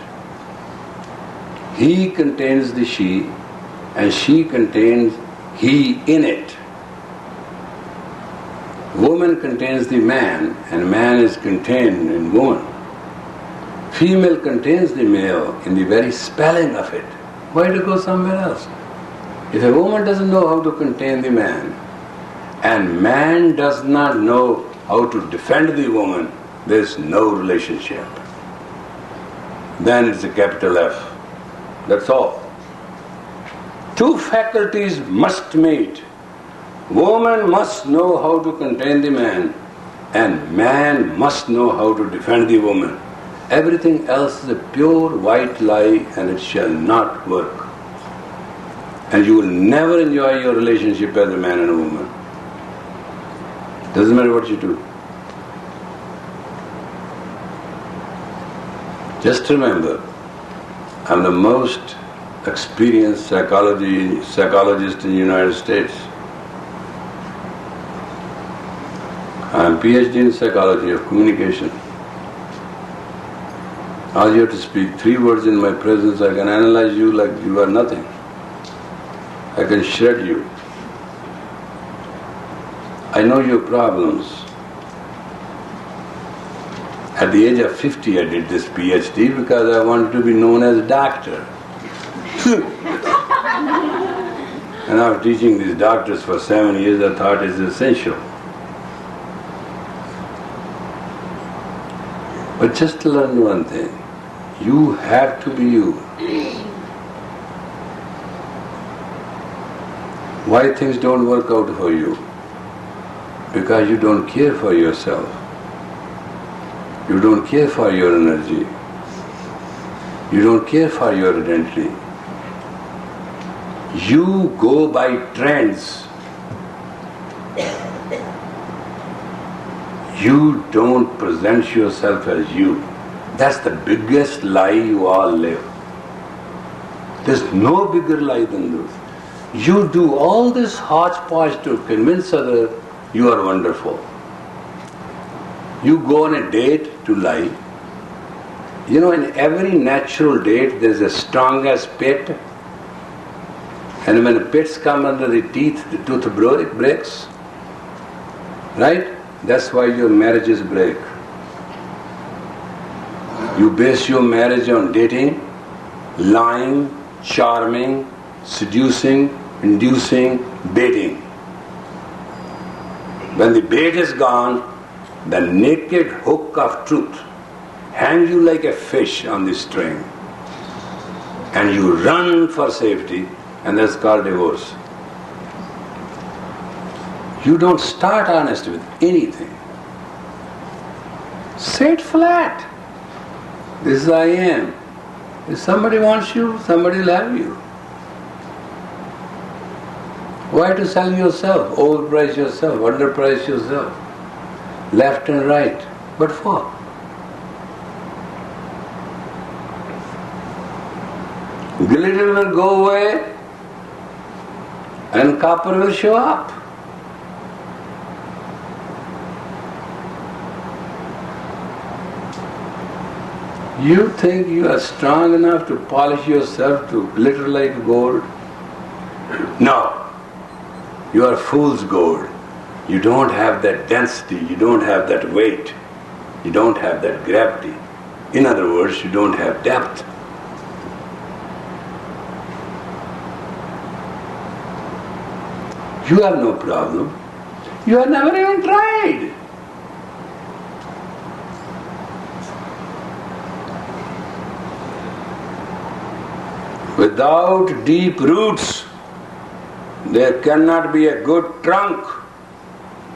He contains the she, and she contains he in it. Woman contains the man and man is contained in woman. Female contains the male in the very spelling of it. Why to go somewhere else? If a woman doesn't know how to contain the man and man does not know how to defend the woman, there is no relationship. Then it's a capital F. That's all. Two faculties must meet. Woman must know how to contain the man and man must know how to defend the woman. Everything else is a pure white lie and it shall not work. And you will never enjoy your relationship as a man and a woman. Doesn't matter what you do. Just remember, I'm the most experienced psychologist in the United States. I'm PhD in psychology of communication. All you have to speak 3 words in my presence, I can analyze you like you are nothing. I can shred you. I know your problems. At the age of 50 I did this PhD because I wanted to be known as a doctor. And after teaching these doctors for 7 years, I thought it's essential. But just to learn one thing, you have to be you. Why things don't work out for you? Because you don't care for yourself. You don't care for your energy. You don't care for your identity. You go by trends. You don't present yourself as you. That's the biggest lie you all live. There's no bigger lie than this. You do all this hodgepodge to convince others you are wonderful. You go on a date to lie. You know, in every natural date there's a strong as pit. And when the pits come under the teeth, the tooth breaks. Right? That's why your marriages break. You base your marriage on dating, lying, charming, seducing, inducing, baiting. When the bait is gone, the naked hook of truth hangs you like a fish on the string. And you run for safety, and that's called divorce. You don't start honest with anything. Say it flat. This is I am. If somebody wants you, somebody will have you. Why to sell yourself, overprice yourself, underprice yourself, left and right? What for? Glitter will go away and copper will show up. You think you are strong enough to polish yourself to glitter like gold? No. You are fool's gold. You don't have that density, you don't have that weight, you don't have that gravity. In other words, you don't have depth. You have no problem. You have never even tried. Without deep roots, there cannot be a good trunk.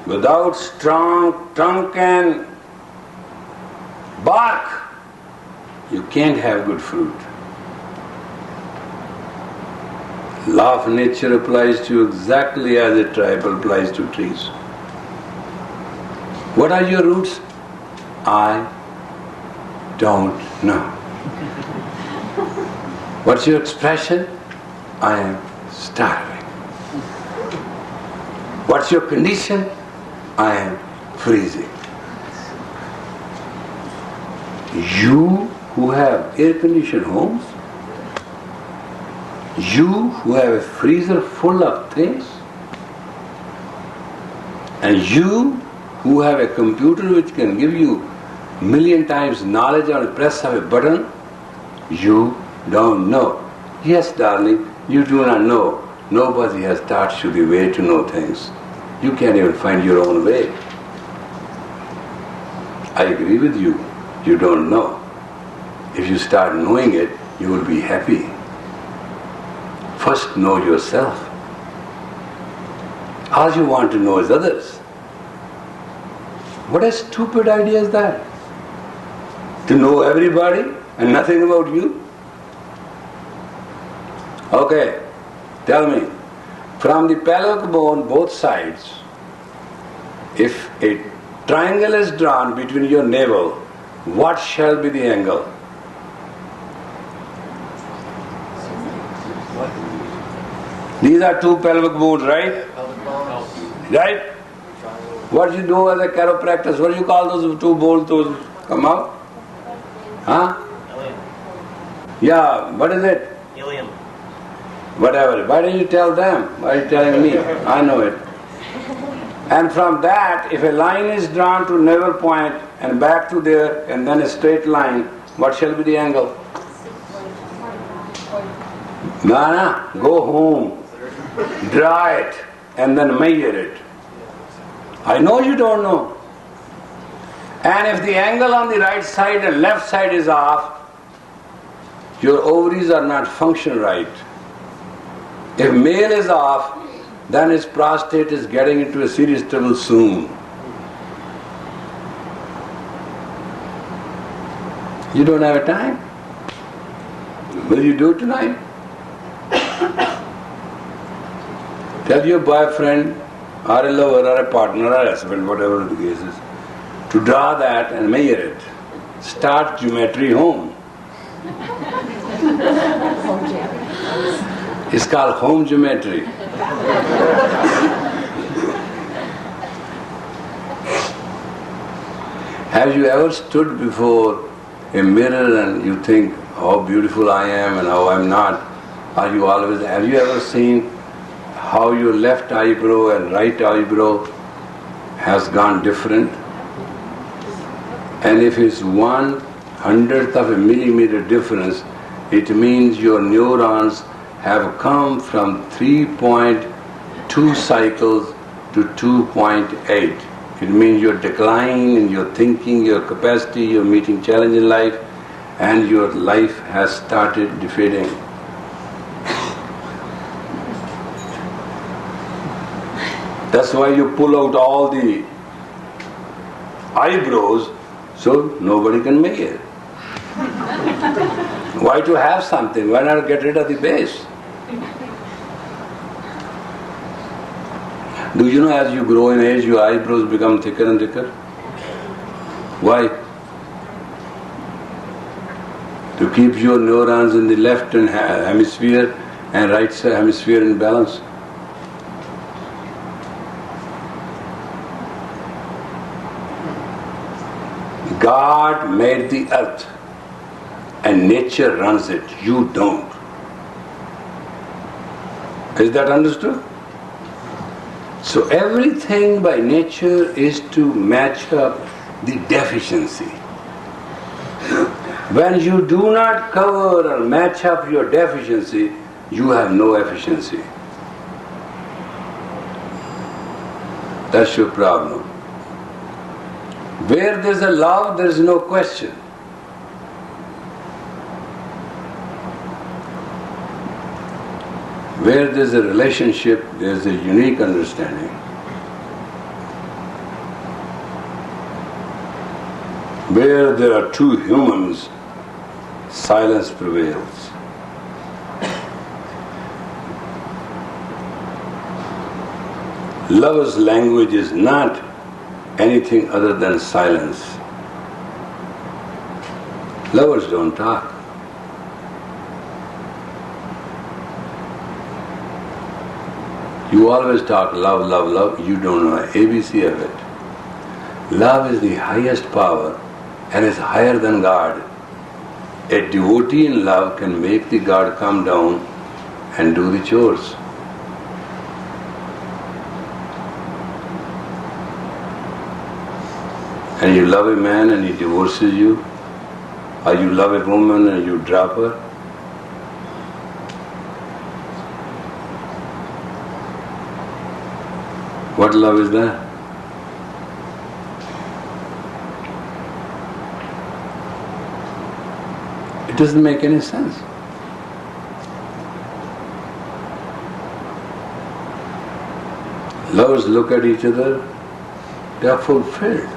Without strong trunk and bark, you can't have good fruit. Law of nature applies to you exactly as a tribe applies to trees. What are your roots? I don't know. What's your expression? I am starving. What's your condition? I am freezing. You who have air-conditioned homes, you who have a freezer full of things, And you who have a computer which can give you million times knowledge on the press of a button, you don't know. Yes, darling, you do not know. Nobody has taught you the way to know things. You can't even find your own way. I agree with you. You don't know. If you start knowing it, you will be happy. First know yourself. All you want to know is others. What a stupid idea is that? To know everybody and nothing about you? Okay, tell me, from the pelvic bone, both sides, if a triangle is drawn between your navel, what shall be the angle? These are two pelvic bones, right? Right? What do you do as a chiropractor? What do you call those two bones to come out? Huh? Yeah, what is it? Ilium. Whatever. Why don't you tell them? Why are you telling me? I know it. And from that, if a line is drawn to navel point and back to there and then a straight line, what shall be the angle? No, go home, draw it and then measure it. I know you don't know. And if the angle on the right side and left side is off, your ovaries are not functioning right. If male is off, then his prostate is getting into a serious trouble soon. You don't have a time. Will you do it tonight? Tell your boyfriend or a lover or a partner or a husband, whatever the case is, to draw that and measure it. Start geometry home. It's called home geometry. Have you ever stood before a mirror and you think how beautiful I am and how I'm not? Have you ever seen how your left eyebrow and right eyebrow has gone different? And if it's 1/100th of a millimeter difference, it means your neurons have come from 3.2 cycles to 2.8. It means your decline in your thinking, your capacity, your meeting challenge in life, and your life has started defeating. That's why you pull out all the eyebrows so nobody can make it. Why to have something? Why not get rid of the base? Do you know as you grow in age, your eyebrows become thicker and thicker? Why? To keep your neurons in the left hemisphere and right hemisphere in balance. God made the earth and nature runs it. You don't. Is that understood? So everything by nature is to match up the deficiency. When you do not cover or match up your deficiency, you have no efficiency. That's your problem. Where there is a love, there is no question. Where there is a relationship, there is a unique understanding. Where there are two humans, silence prevails. Lover's language is not anything other than silence. Lovers don't talk. You always talk love, love, love. You don't know ABC of it. Love is the highest power and is higher than God. A devotee in love can make the God come down and do the chores. and you love a man and he divorces you, or you love a woman and you drop her. What love is that? It doesn't make any sense. Lovers look at each other, they are fulfilled,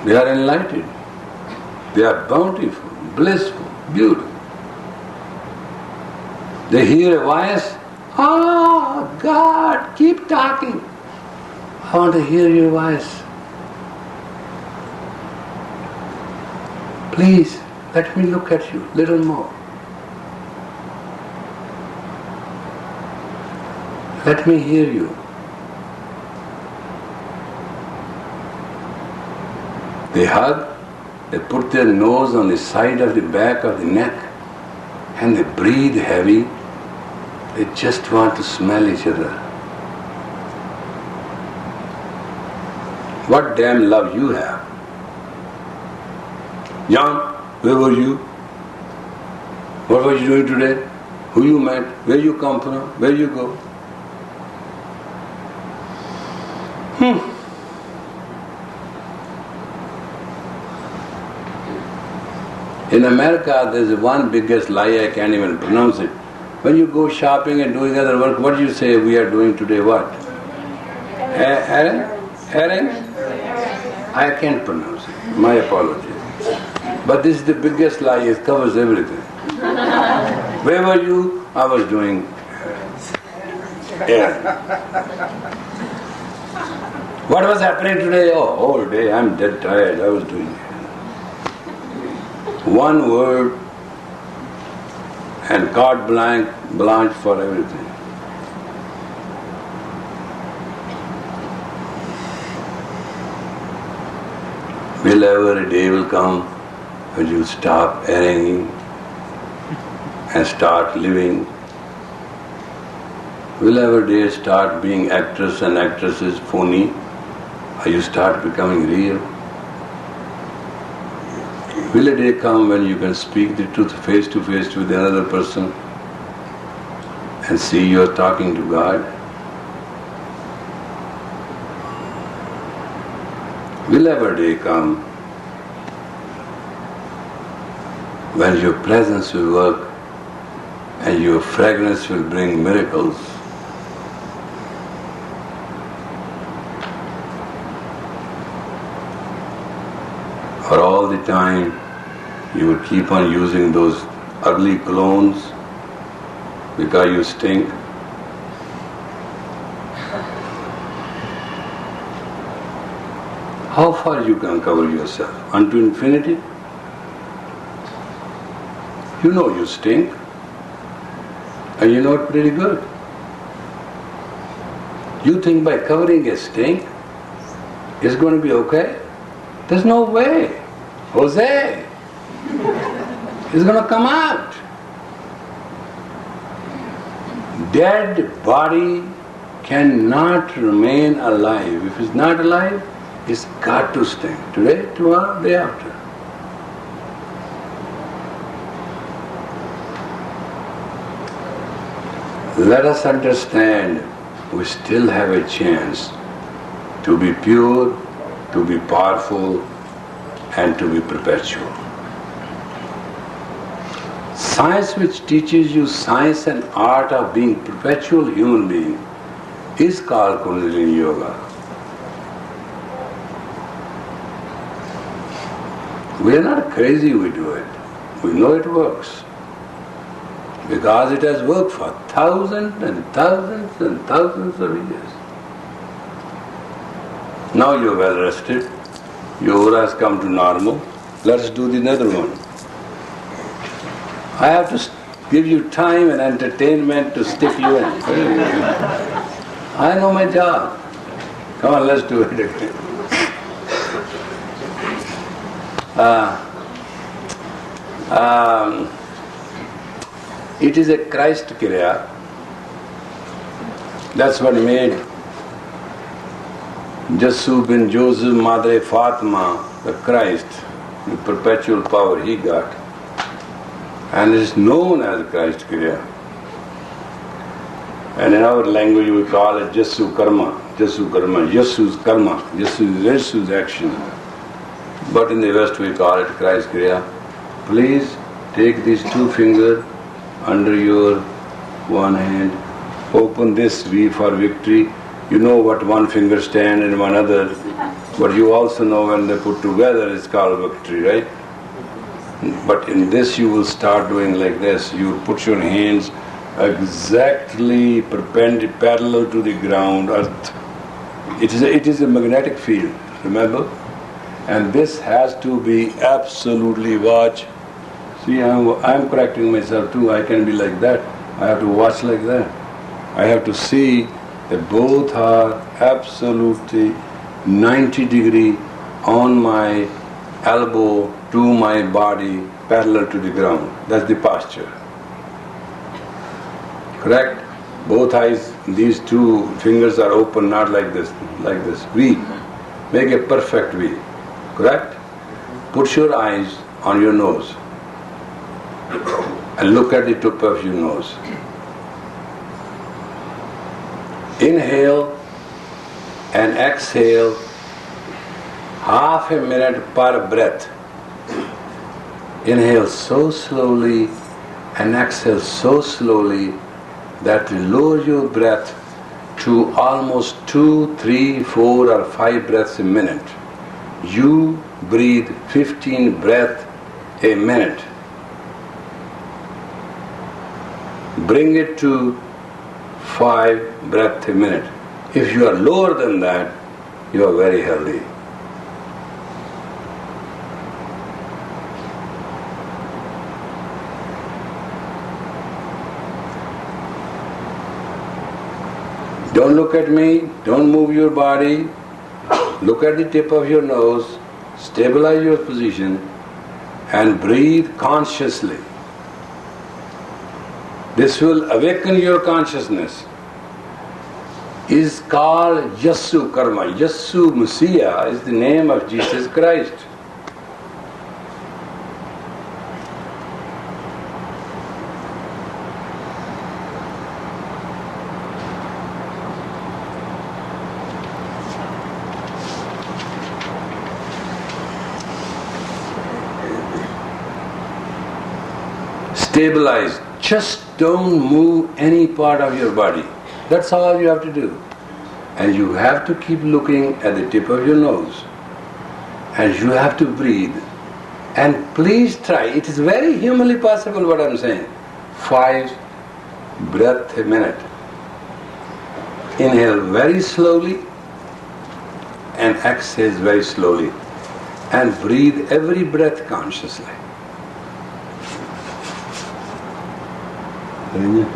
they are enlightened, they are bountiful, blissful, beautiful. They hear a voice, "Oh God, keep talking. I want to hear your voice. Please, let me look at you a little more. Let me hear you." They hug, they put their nose on the side of the back of the neck, and they breathe heavy. They just want to smell each other. What damn love you have. John, where were you? What were you doing today? Who you met? Where you come from? Where you go? In America, there's one biggest lie, I can't even pronounce it. When you go shopping and doing other work, what do you say we are doing today? What? Errands? I can't pronounce it. My apologies. But this is the biggest lie. It covers everything. Where were you? I was doing errands. What was happening today? Oh, all day. I'm dead tired. I was doing it. One word and carte blanche for everything. Will ever a day will come when you stop erring and start living? Will ever a day start being actors and actresses phony, or you start becoming real? Will a day come when you can speak the truth face to face with another person and see you are talking to God? Will ever a day come when your presence will work and your fragrance will bring miracles? Or all the time you will keep on using those ugly colognes because you stink? How far you can cover yourself? Unto infinity? You know you stink, and you know it pretty good. You think by covering a stink it's going to be okay? There's no way. Jose, it's going to come out. Dead body cannot remain alive. If it's not alive, it's got to stink. Today, tomorrow, day after. Let us understand we still have a chance to be pure, to be powerful, and to be perpetual. Science which teaches you science and art of being perpetual human being is called Kundalini Yoga. We are not crazy we do it. We know it works. Because it has worked for thousands and thousands and thousands of years. Now you're well rested. Your aura has come to normal. Let us do the another one. I have to give you time and entertainment to stick you in. I know my job. Come on, let's do it again. It is a Christ Kriya. That's what made Jesu bin Joseph Madre Fatima, the Christ, the perpetual power he got. And it is known as Christ Kriya. And in our language we call it Jesu Karma, Jesu's Karma, Jesu's action. But in the West we call it Christ Kriya. Please take these two fingers under your one hand, open this V for victory. You know what one finger stand and one other, but you also know when they put together it's called victory, right? But in this you will start doing like this. You put your hands exactly parallel to the ground, earth. It is a magnetic field, remember? And this has to be absolutely watch. See, I'm correcting myself too. I can be like that. I have to watch like that. I have to see that both are absolutely 90 degree on my elbow to my body, parallel to the ground. That's the posture. Correct? Both eyes, these two fingers are open, not like this, V. Make a perfect V. Correct? Put your eyes on your nose and look at the tip of your nose. Inhale and exhale half a minute per breath. Inhale so slowly and exhale so slowly that you lower your breath to almost 2, 3, 4 or 5 breaths a minute. You breathe 15 breaths a minute. Bring it to 5 breaths a minute. If you are lower than that, you are very healthy. Don't look at me, don't move your body, look at the tip of your nose, stabilize your position and breathe consciously. This will awaken your consciousness. Is called Jesu Karma. Jesu Messiah is the name of Jesus Christ. Stabilize. Just don't move any part of your body. That's all you have to do. And you have to keep looking at the tip of your nose. And you have to breathe. And please try, it is very humanly possible what I'm saying. 5 breaths a minute. Inhale very slowly and exhale very slowly. And breathe every breath consciously. Come here.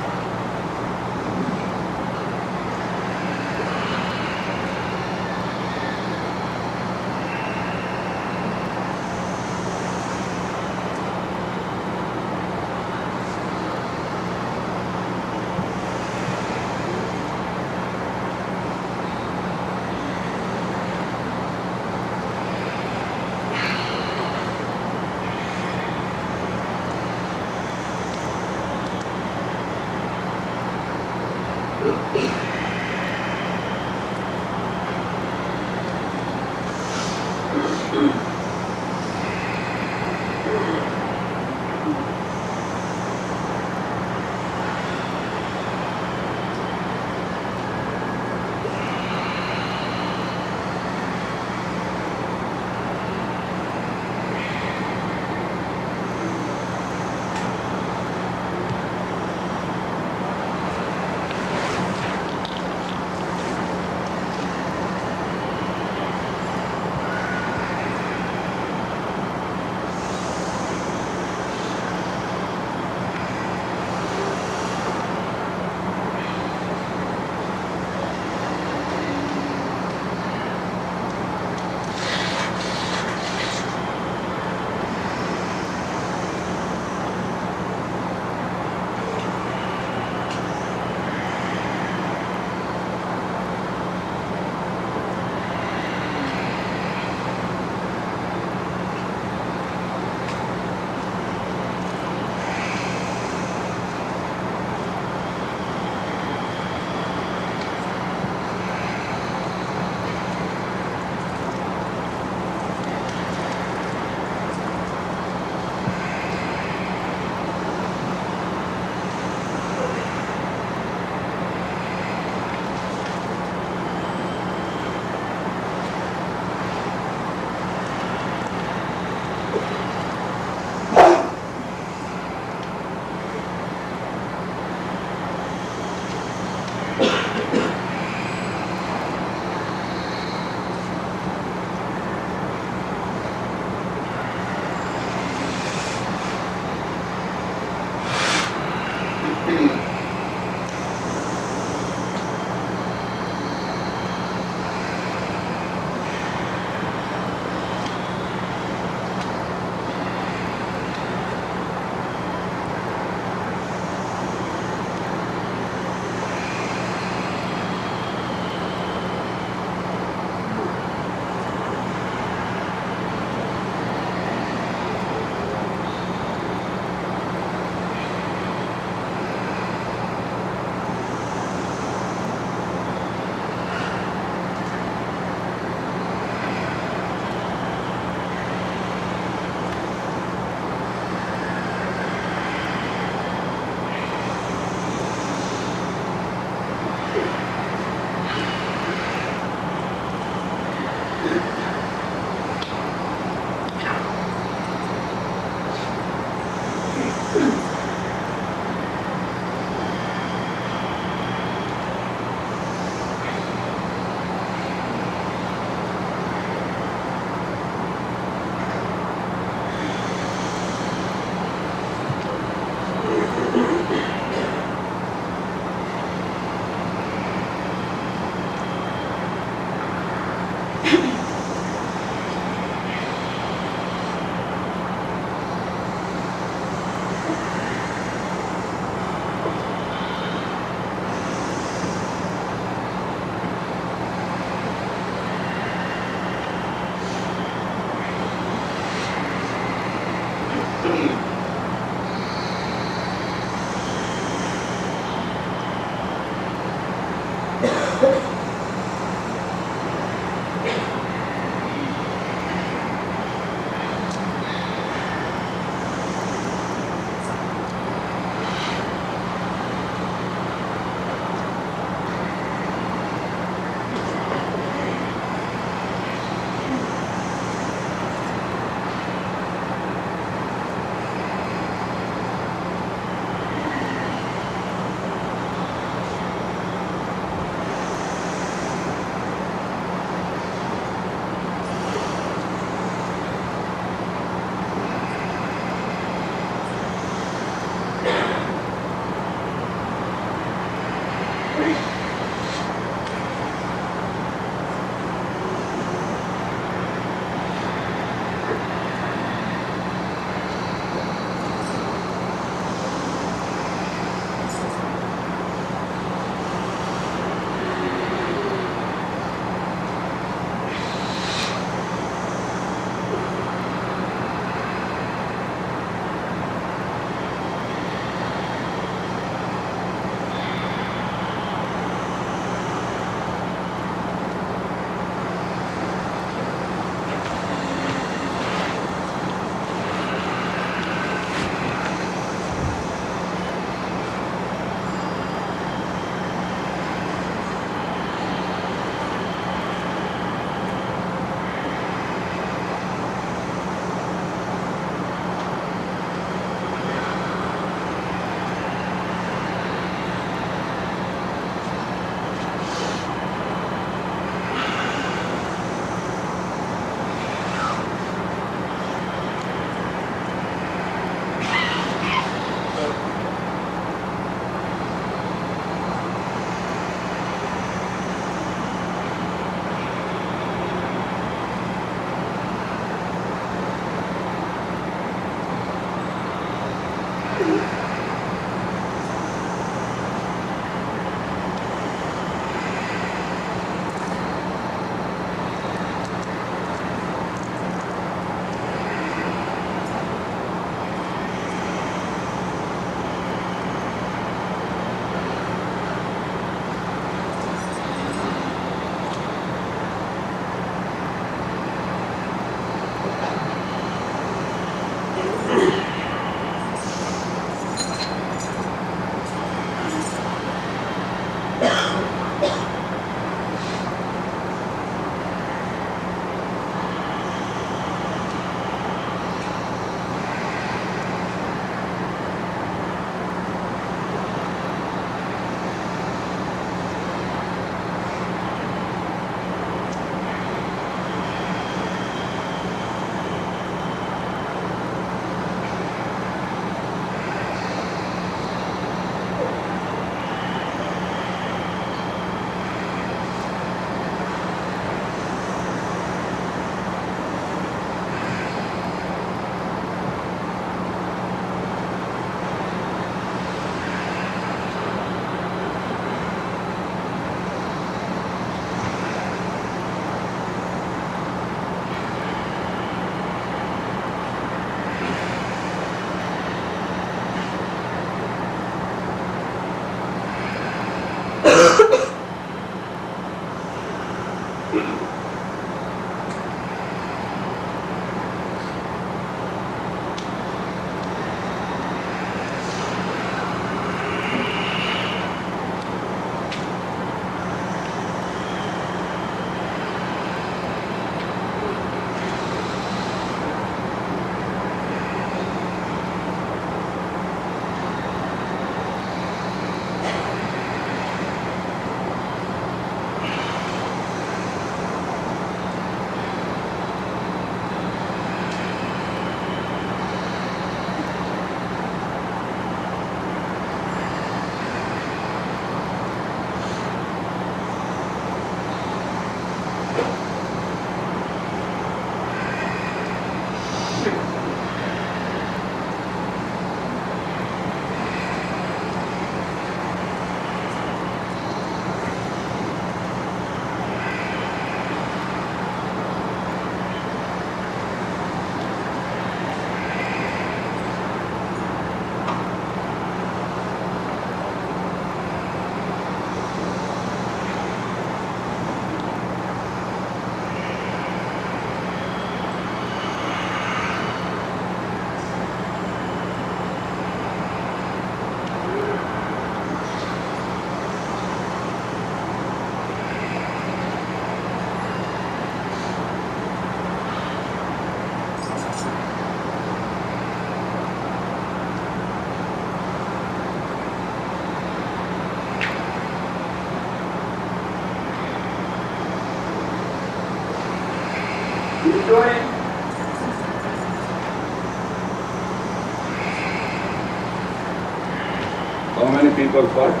How many people fought?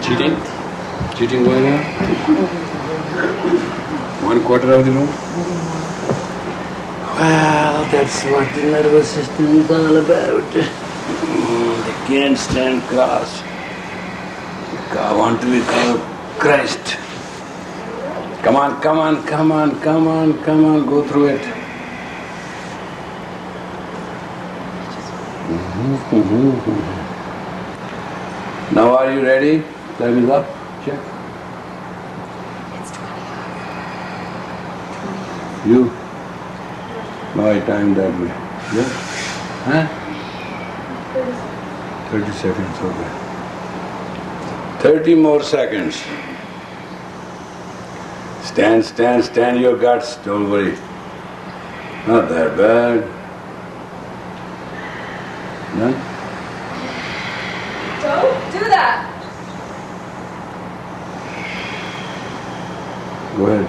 Cheating? Cheating going on? 1/4 of the room? Well, that's what the nervous system is all about. They can't stand cross. I want to be called Christ. Come on, come on, come on, come on, come on, go through it. Now are you ready? Time is up. Check. You? No, I timed that way. Yeah? Huh? 30 seconds, okay. 30 more seconds. Stand, stand, stand your guts, don't worry. Not that bad. Done? Don't do that. Go ahead.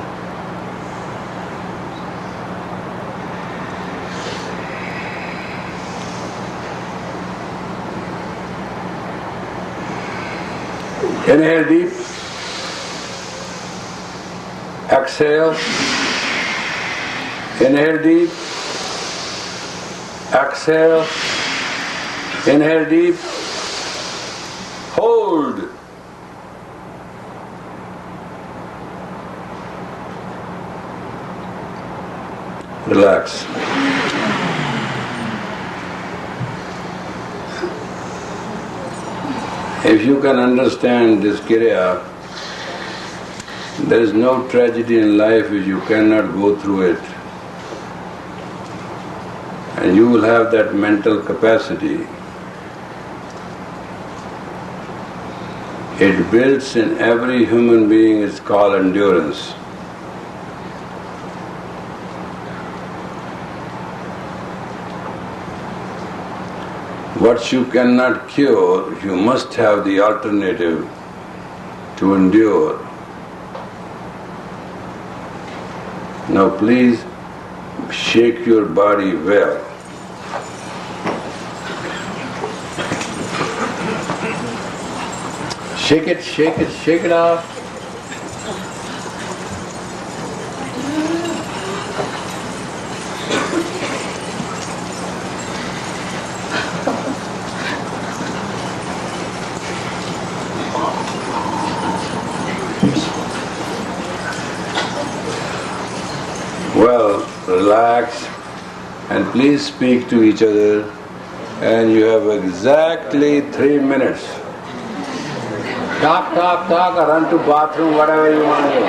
Inhale deep. Exhale. Inhale deep. Exhale. Inhale deep. Hold. Relax. If you can understand this kriya, there is no tragedy in life which you cannot go through it. And you will have that mental capacity. It builds in every human being, it's called endurance. What you cannot cure, you must have the alternative to endure. Now please shake your body well. Shake it, shake it, shake it off. Well, relax and please speak to each other, and you have exactly 3 minutes. Talk, talk, talk, or run to bathroom, whatever you want to do.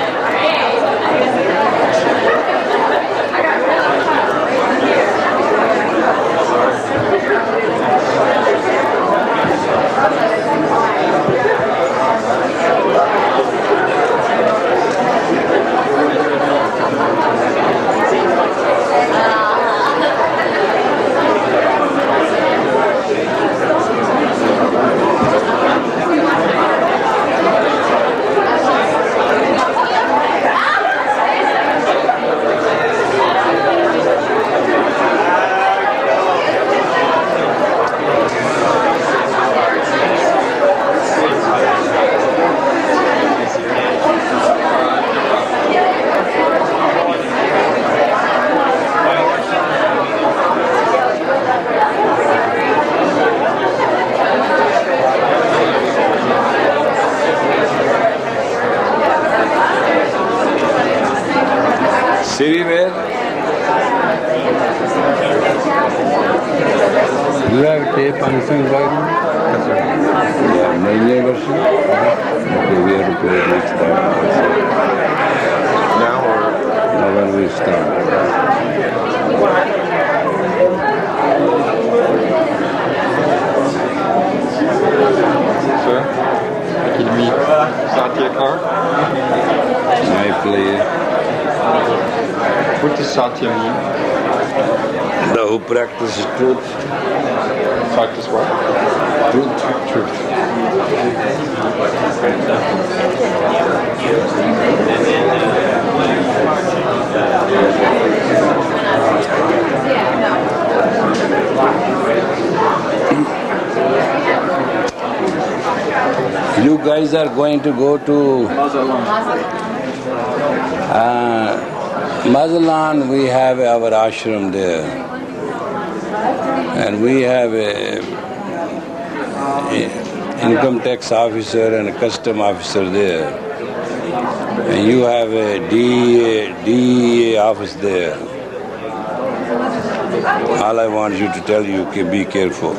Siri, where? Do you have tape on this one right now? Yeah, Malay version? Okay, we have to play it next time. Now or? Now when we start. Sir, can you meet Satya Kar? I play. What does Satya mean? The who practices truth. Practice what? Truth. You guys are going to go to Mazatlan. We have our ashram there, and we have a income tax officer and a custom officer there, and you have a DEA office there. All I want you to tell you, be careful.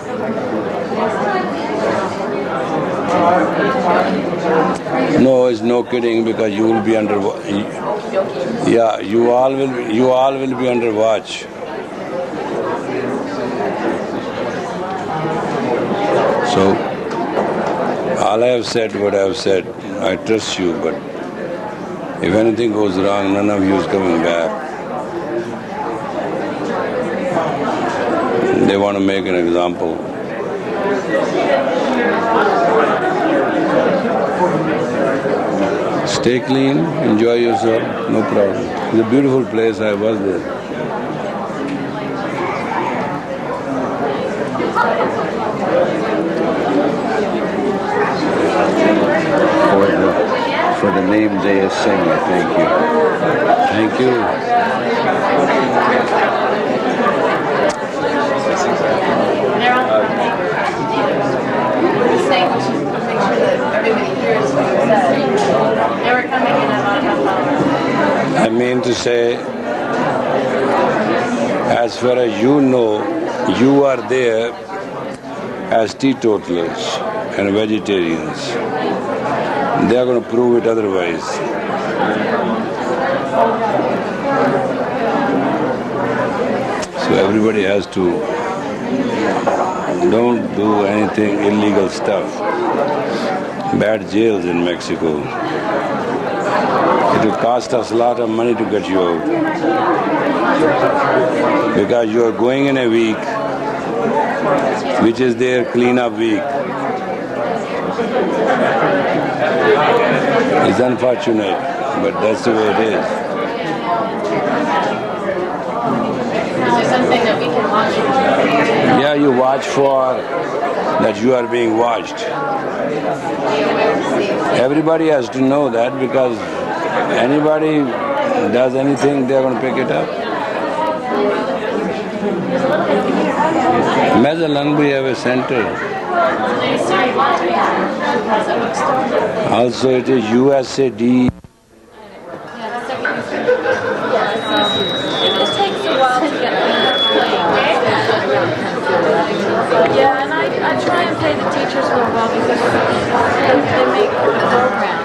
No, it's no kidding, because you will be under. Yeah, you all will be under watch. So, all I have said, what I have said, I trust you, but if anything goes wrong, none of you is coming back. They want to make an example. Stay clean, enjoy yourself, no problem. It's a beautiful place, I was there. For the name they sing, I thank you. Thank you. I mean to say, as far as you know, you are there as teetotalers and vegetarians. They are going to prove it otherwise. So everybody has to, don't do anything illegal stuff. Bad jails in Mexico. It will cost us a lot of money to get you out. Because you are going in a week, which is their clean-up week. It's unfortunate, but that's the way it is. Is there something that we can watch for? Yeah, you watch for that you are being watched. Everybody has to know that, because anybody does anything, they're going to pick it up. Mazatlan, we have a center. Also, it is USAD. It just takes a while to get Yeah, and I try and pay the teachers real well, because they make the program.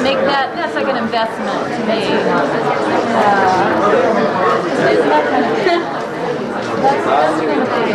Make that's like an investment to me. Isn't that kind of that's kind of big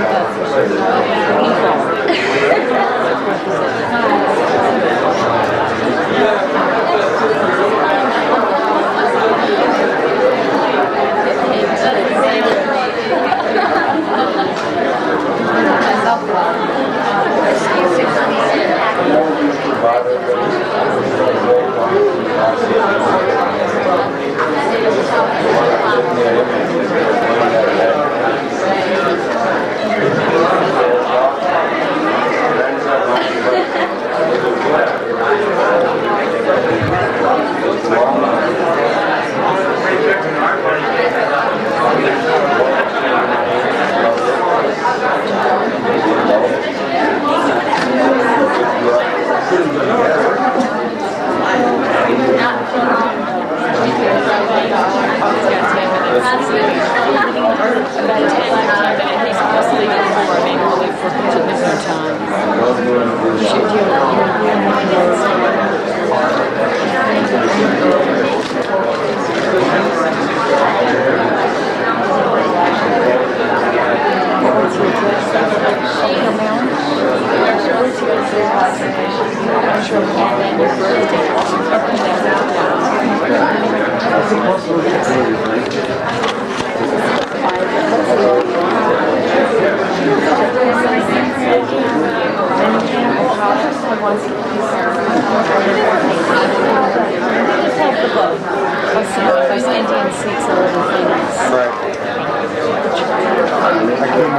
Those Indian Sikhs are really famous. Right.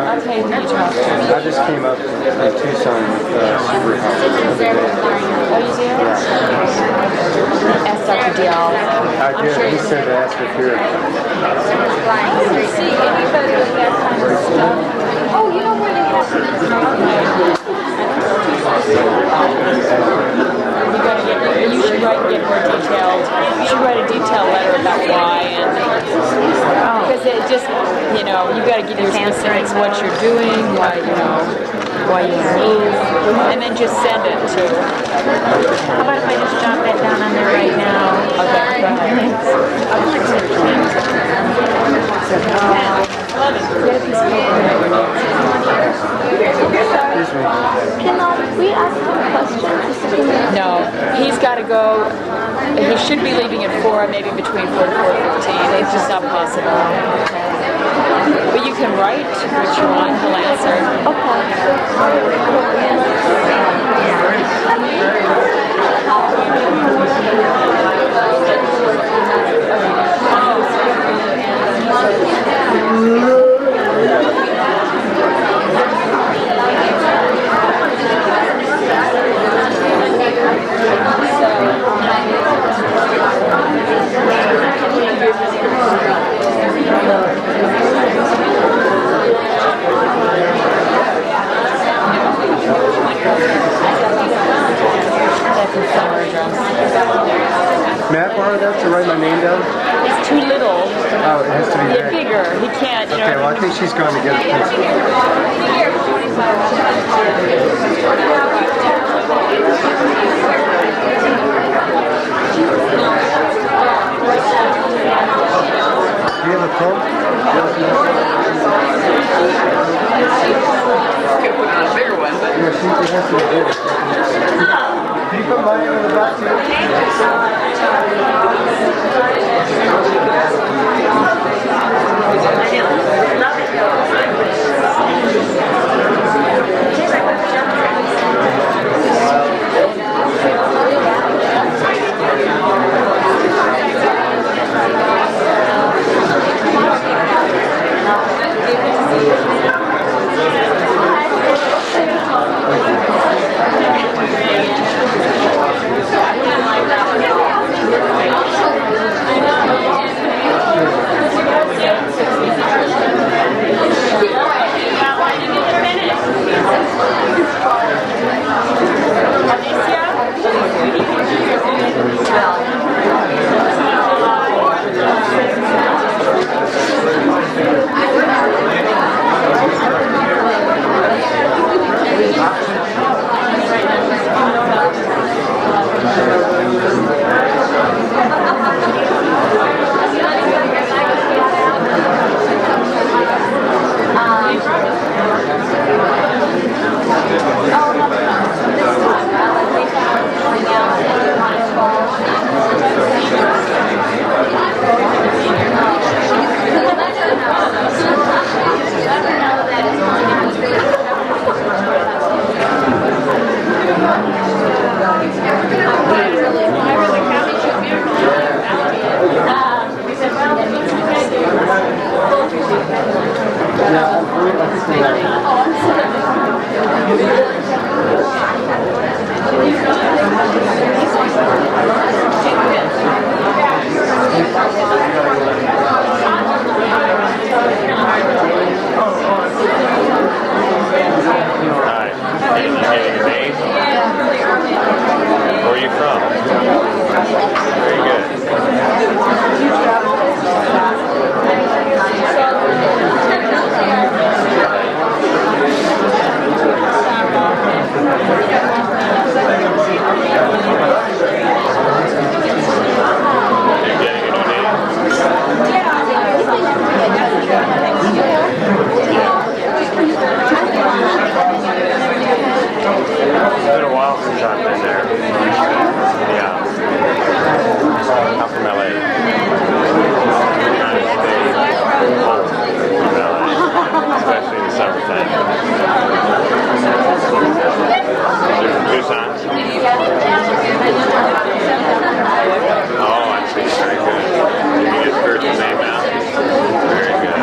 I'll tell you who you talk to. I just came up in Tucson with Super House the other day. Oh, you do? Ask Dr. Dial. I did. He said to ask her here. See anybody with that kind of stuff? Oh, you know where they have You should get more detailed. You should write a detailed letter about why, and because it just, you got to give your specifics, what you're doing, why you move, and then just send it to. How about if I just jot that down on there right now? Okay, go ahead. Can we ask him questions? No, he's got to go. He should be leaving at 4, maybe between 4 and 4:15. It's just not possible. But you can write what you want. He'll answer. May I borrow that to write my name down? It's too little. Oh, it has to be Get big. bigger. He can't. Okay, well I think she's going to get a pencil. Do you have a pen? Yeah, she has to be big. Can you put mine in the back especially in the summertime. Tucson? Oh, I see. Very good. Did you get Kurt's name out? Very good.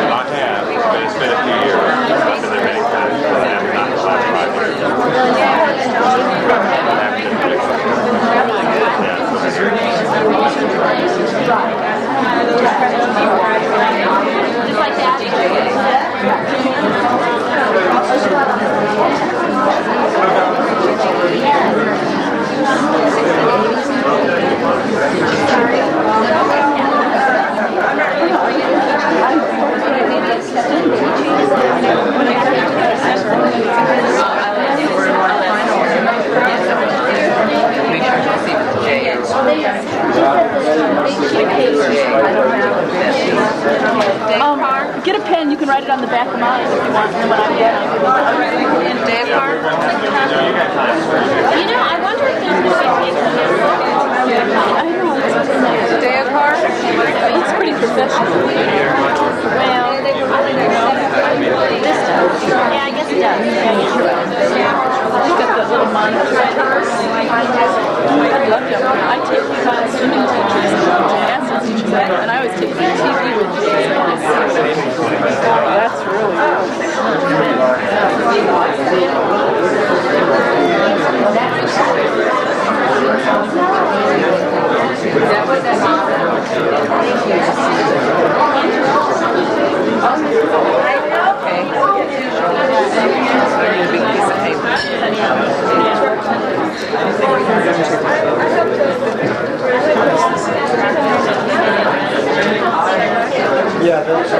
I have, but it's been a few years. I've been there many times, but I have not the last 5 years. Just like Get a pen, you can write it on the back of mine if you want, and then when I'm done, in day park. You know, I wonder if there's going to be I know, it's day park. It's pretty professional. Well, this does. Yeah, I guess it does. Look at the little monitor. I love them. I take swimming teachers and gymnastics teachers, and I always take the TV with me. That's really Yeah, that's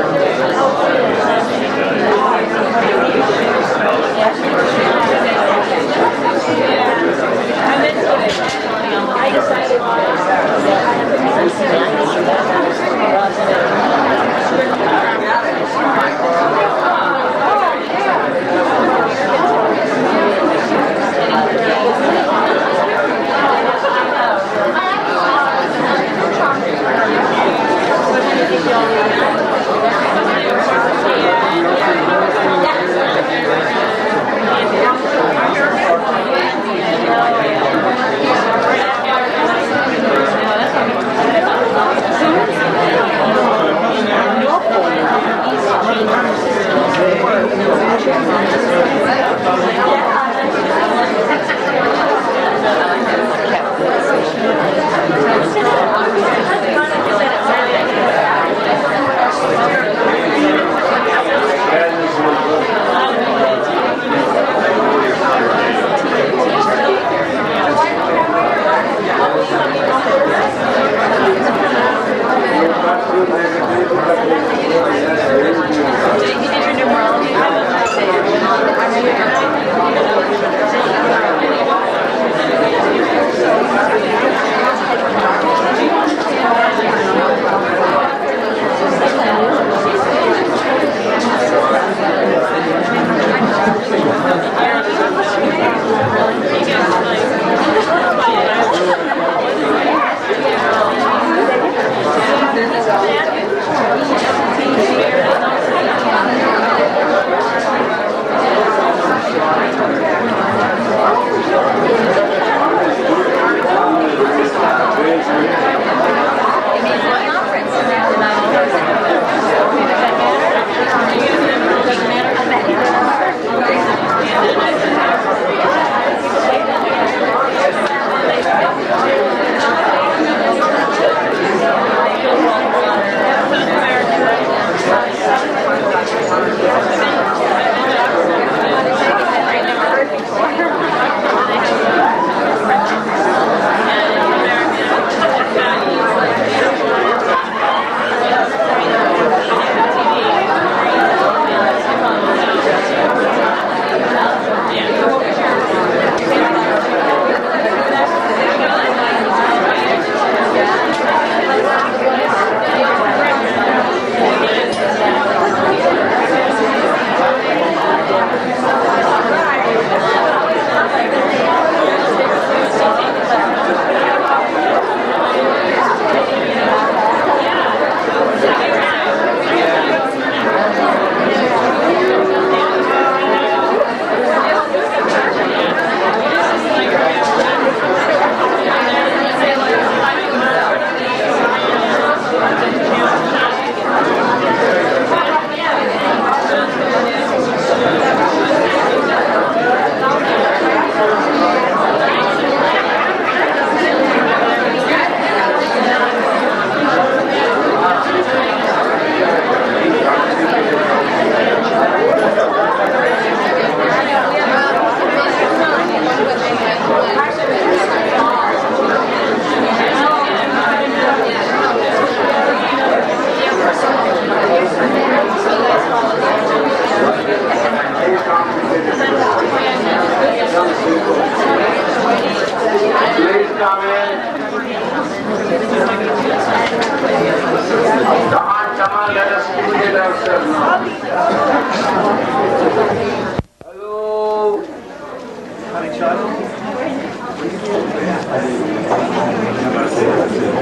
How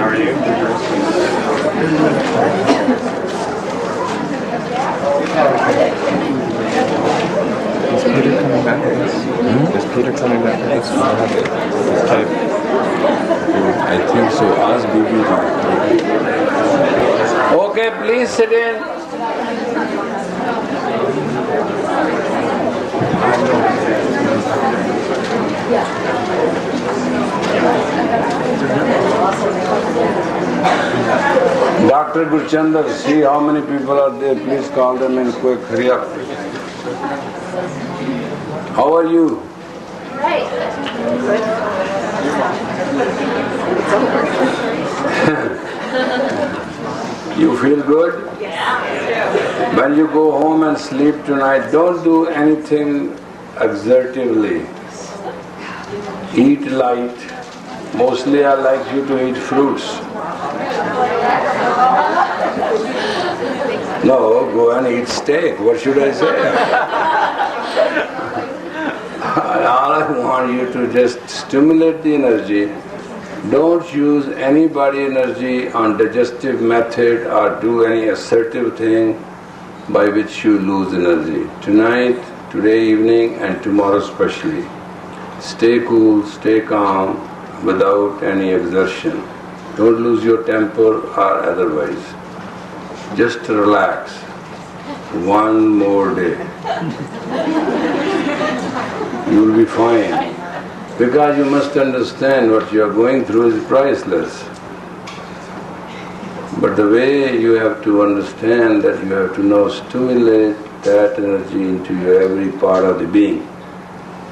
are you? Is Peter coming back with us? Is Peter coming back with us? I think so. Ask Bibi. Okay, please sit in. Dr. Gurchandar, see how many people are there. Please call them in quick. Hurry up. How are you? Right. You feel good? Yeah. When you go home and sleep tonight, don't do anything exertively. Eat light. Mostly I like you to eat fruits. No, go and eat steak. What should I say? All I want you to just stimulate the energy. Don't use anybody energy on digestive method or do any assertive thing by which you lose energy. Tonight, today evening and tomorrow especially. Stay cool, stay calm without any exertion. Don't lose your temper or otherwise. Just relax. One more day. You will be fine. Because you must understand what you are going through is priceless. But the way you have to understand that you have to now stimulate that energy into your every part of the being.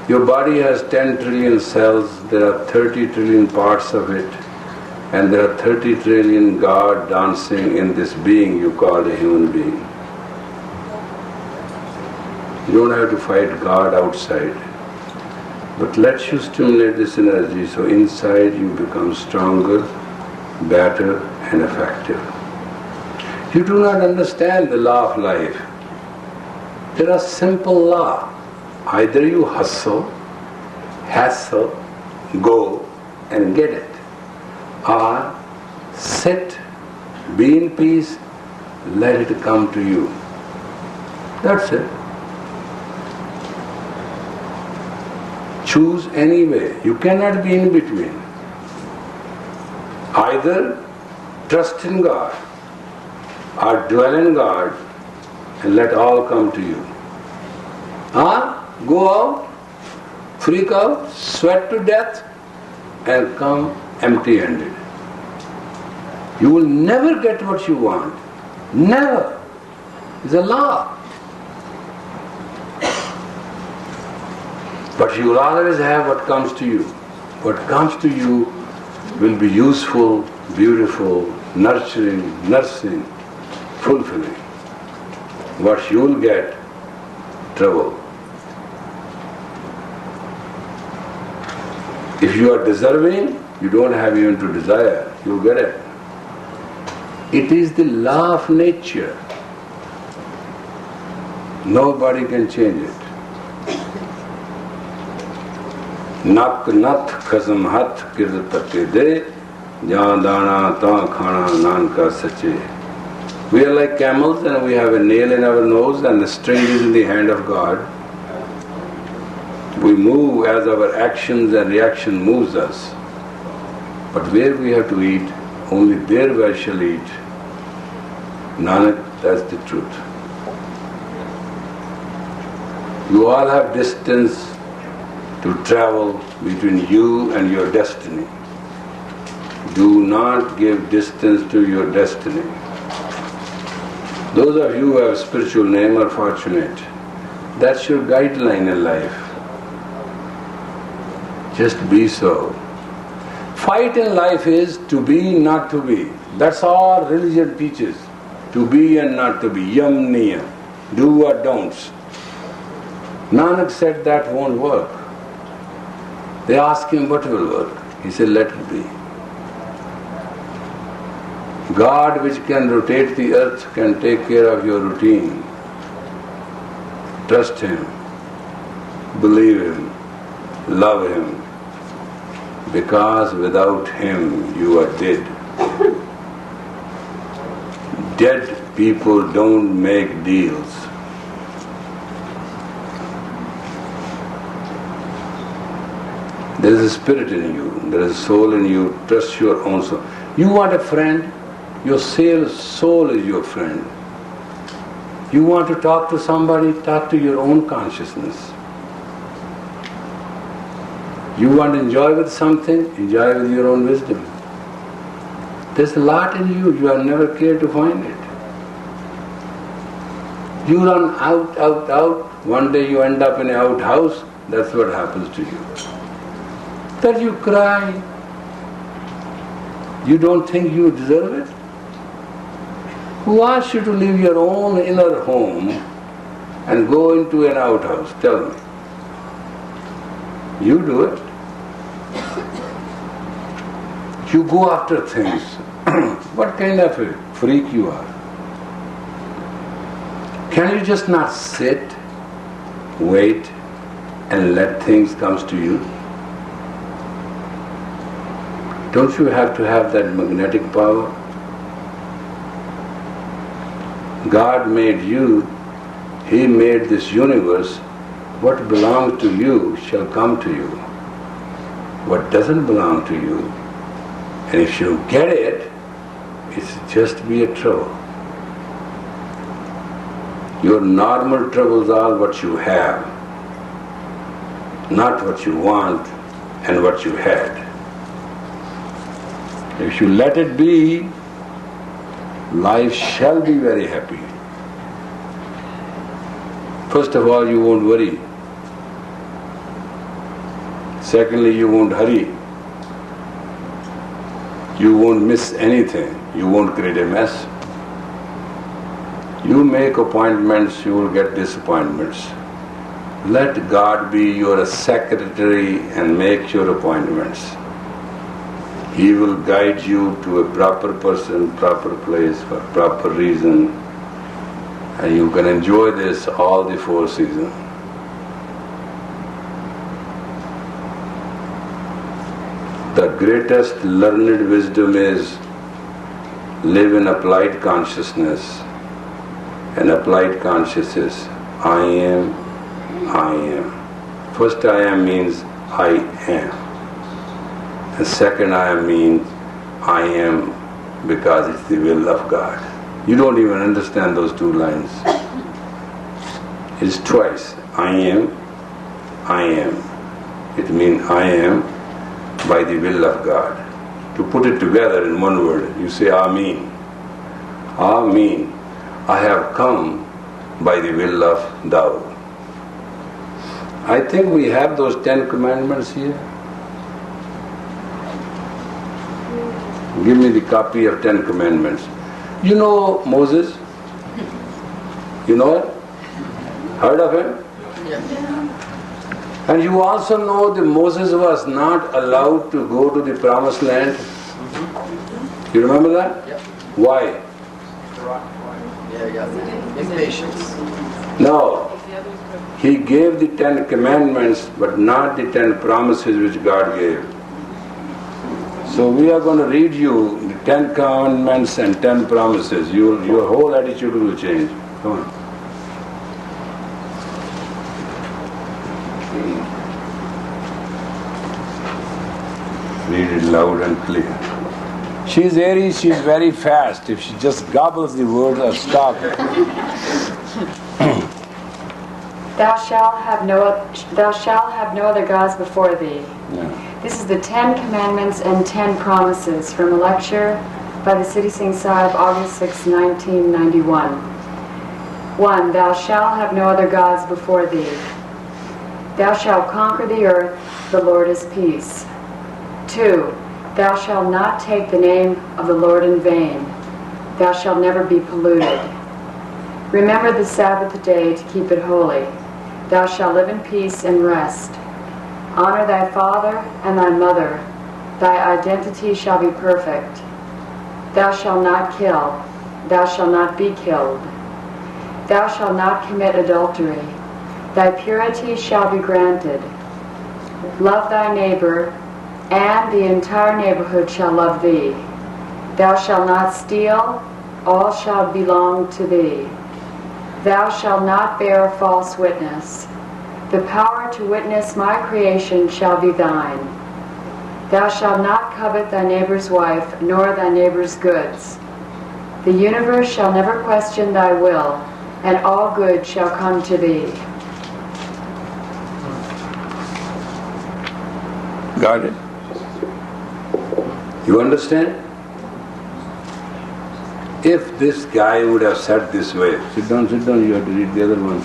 Your body has 10 trillion cells, there are 30 trillion parts of it, and there are 30 trillion God dancing in this being you call a human being. You don't have to fight God outside. But let you stimulate this energy so inside you become stronger, better and effective. You do not understand the law of life. There are simple law. Either you hustle, go and get it. Or sit, be in peace, let it come to you. That's it. Choose any way. You cannot be in between. Either trust in God or dwell in God and let all come to you. Or go out, freak out, sweat to death and come empty-handed. You will never get what you want. Never. It's a law. But you will always have what comes to you. What comes to you will be useful, beautiful, nurturing, nursing, fulfilling. What you will get, trouble. If you are deserving, you don't have even to desire, you get it. It is the law of nature. Nobody can change it. Nak nath khasam hath kirtate de, jaan dana ta khana nanka sache. We are like camels and we have a nail in our nose and the string is in the hand of God. We move as our actions and reaction moves us. But where we have to eat, only there we shall eat. Nanak, that's the truth. You all have distance to travel between you and your destiny. Do not give distance to your destiny. Those of you who have spiritual name are fortunate. That's your guideline in life. Just be so. Fight in life is to be, not to be. That's all religion teaches. To be and not to be. Yam niyam. Do or don'ts. Nanak said that won't work. They asked him what will work. He said, let it be. God which can rotate the earth can take care of your routine. Trust Him. Believe Him. love Him, because without Him you are dead. Dead people don't make deals. There is a spirit in you, there is a soul in you, trust your own soul. You want a friend, your soul is your friend. You want to talk to somebody, talk to your own consciousness. You want to enjoy with something, enjoy with your own wisdom. There's a lot in you, you are never cared to find it. You run out, one day you end up in an outhouse, that's what happens to you. That you cry. You don't think you deserve it? Who asked you to leave your own inner home and go into an outhouse? Tell me. You do it. You go after things. What kind of a freak you are? Can you just not sit, wait, and let things come to you? Don't you have to have that magnetic power? God made you, He made this universe. What belongs to you shall come to you. What doesn't belong to you, and if you get it, it's just be a trouble. Your normal troubles are what you have, not what you want and what you had. If you let it be, life shall be very happy. First of all, you won't worry. Secondly, you won't hurry. You won't miss anything. You won't create a mess. You make appointments, you will get disappointments. Let God be your secretary and make your appointments. He will guide you to a proper person, proper place, for proper reason, and you can enjoy this all the 4 seasons. The greatest learned wisdom is live in applied consciousness. And applied consciousness, I am, I am. First I am means I am. The second I am means I am because it's the will of God. You don't even understand those 2 lines. It's twice. I am, I am. It means I am by the will of God. To put it together in one word, you say Ameen. Ameen. I have come by the will of Thou. I think we have those 10 commandments here. Give me the copy of 10 commandments. You know Moses? You know it? Heard of him? And you also know that Moses was not allowed to go to the promised land. You remember that? Why? Impatience. No. He gave the 10 commandments, but not the 10 promises which God gave. So we are going to read you the 10 commandments and 10 promises. Your whole attitude will change. Come on. Read it loud and clear. She is Aries, she is very fast. If she just gobbles the words or stop. Thou shalt have no other gods before thee. Yeah. This is the 10 Commandments and 10 Promises from a lecture by the City Singh Sahib, August 6, 1991. 1. Thou shalt have no other gods before thee. Thou shalt conquer the earth, the Lord is peace. 2. Thou shalt not take the name of the Lord in vain. Thou shalt never be polluted. Remember the Sabbath day to keep it holy. Thou shalt live in peace and rest. Honor thy father and thy mother. Thy identity shall be perfect. Thou shalt not kill. Thou shalt not be killed. Thou shalt not commit adultery. Thy purity shall be granted. Love thy neighbor, and the entire neighborhood shall love thee. Thou shalt not steal, all shall belong to thee. Thou shalt not bear false witness. The power to witness my creation shall be thine. Thou shalt not covet thy neighbor's wife, nor thy neighbor's goods. The universe shall never question thy will, and all good shall come to thee. Got it? You understand? If this guy would have said this way, sit down, you have to read the other ones.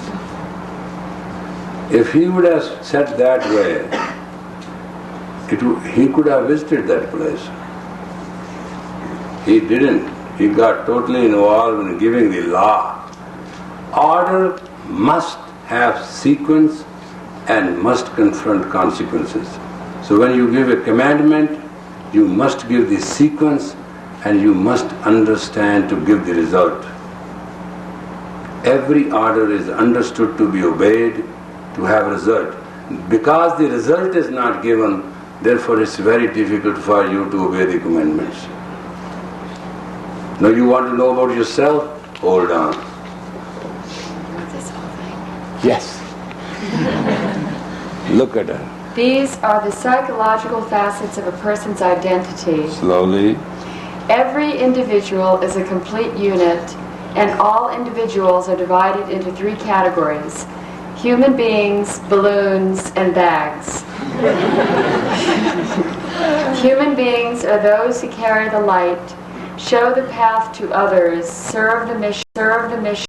If he would have said that way, he could have visited that place. He didn't. He got totally involved in giving the law. Order must have sequence and must confront consequences. So when you give a commandment, you must give the sequence and you must understand to give the result. Every order is understood to be obeyed to have result. Because the result is not given, therefore it's very difficult for you to obey the commandments. Now you want to know about yourself? Hold on. Yes. Look at her. These are the psychological facets of a person's identity. Slowly. Every individual is a complete unit, and all individuals are divided into three categories: human beings, balloons, and bags. Human beings are those who carry the light, show the path to others, serve the mission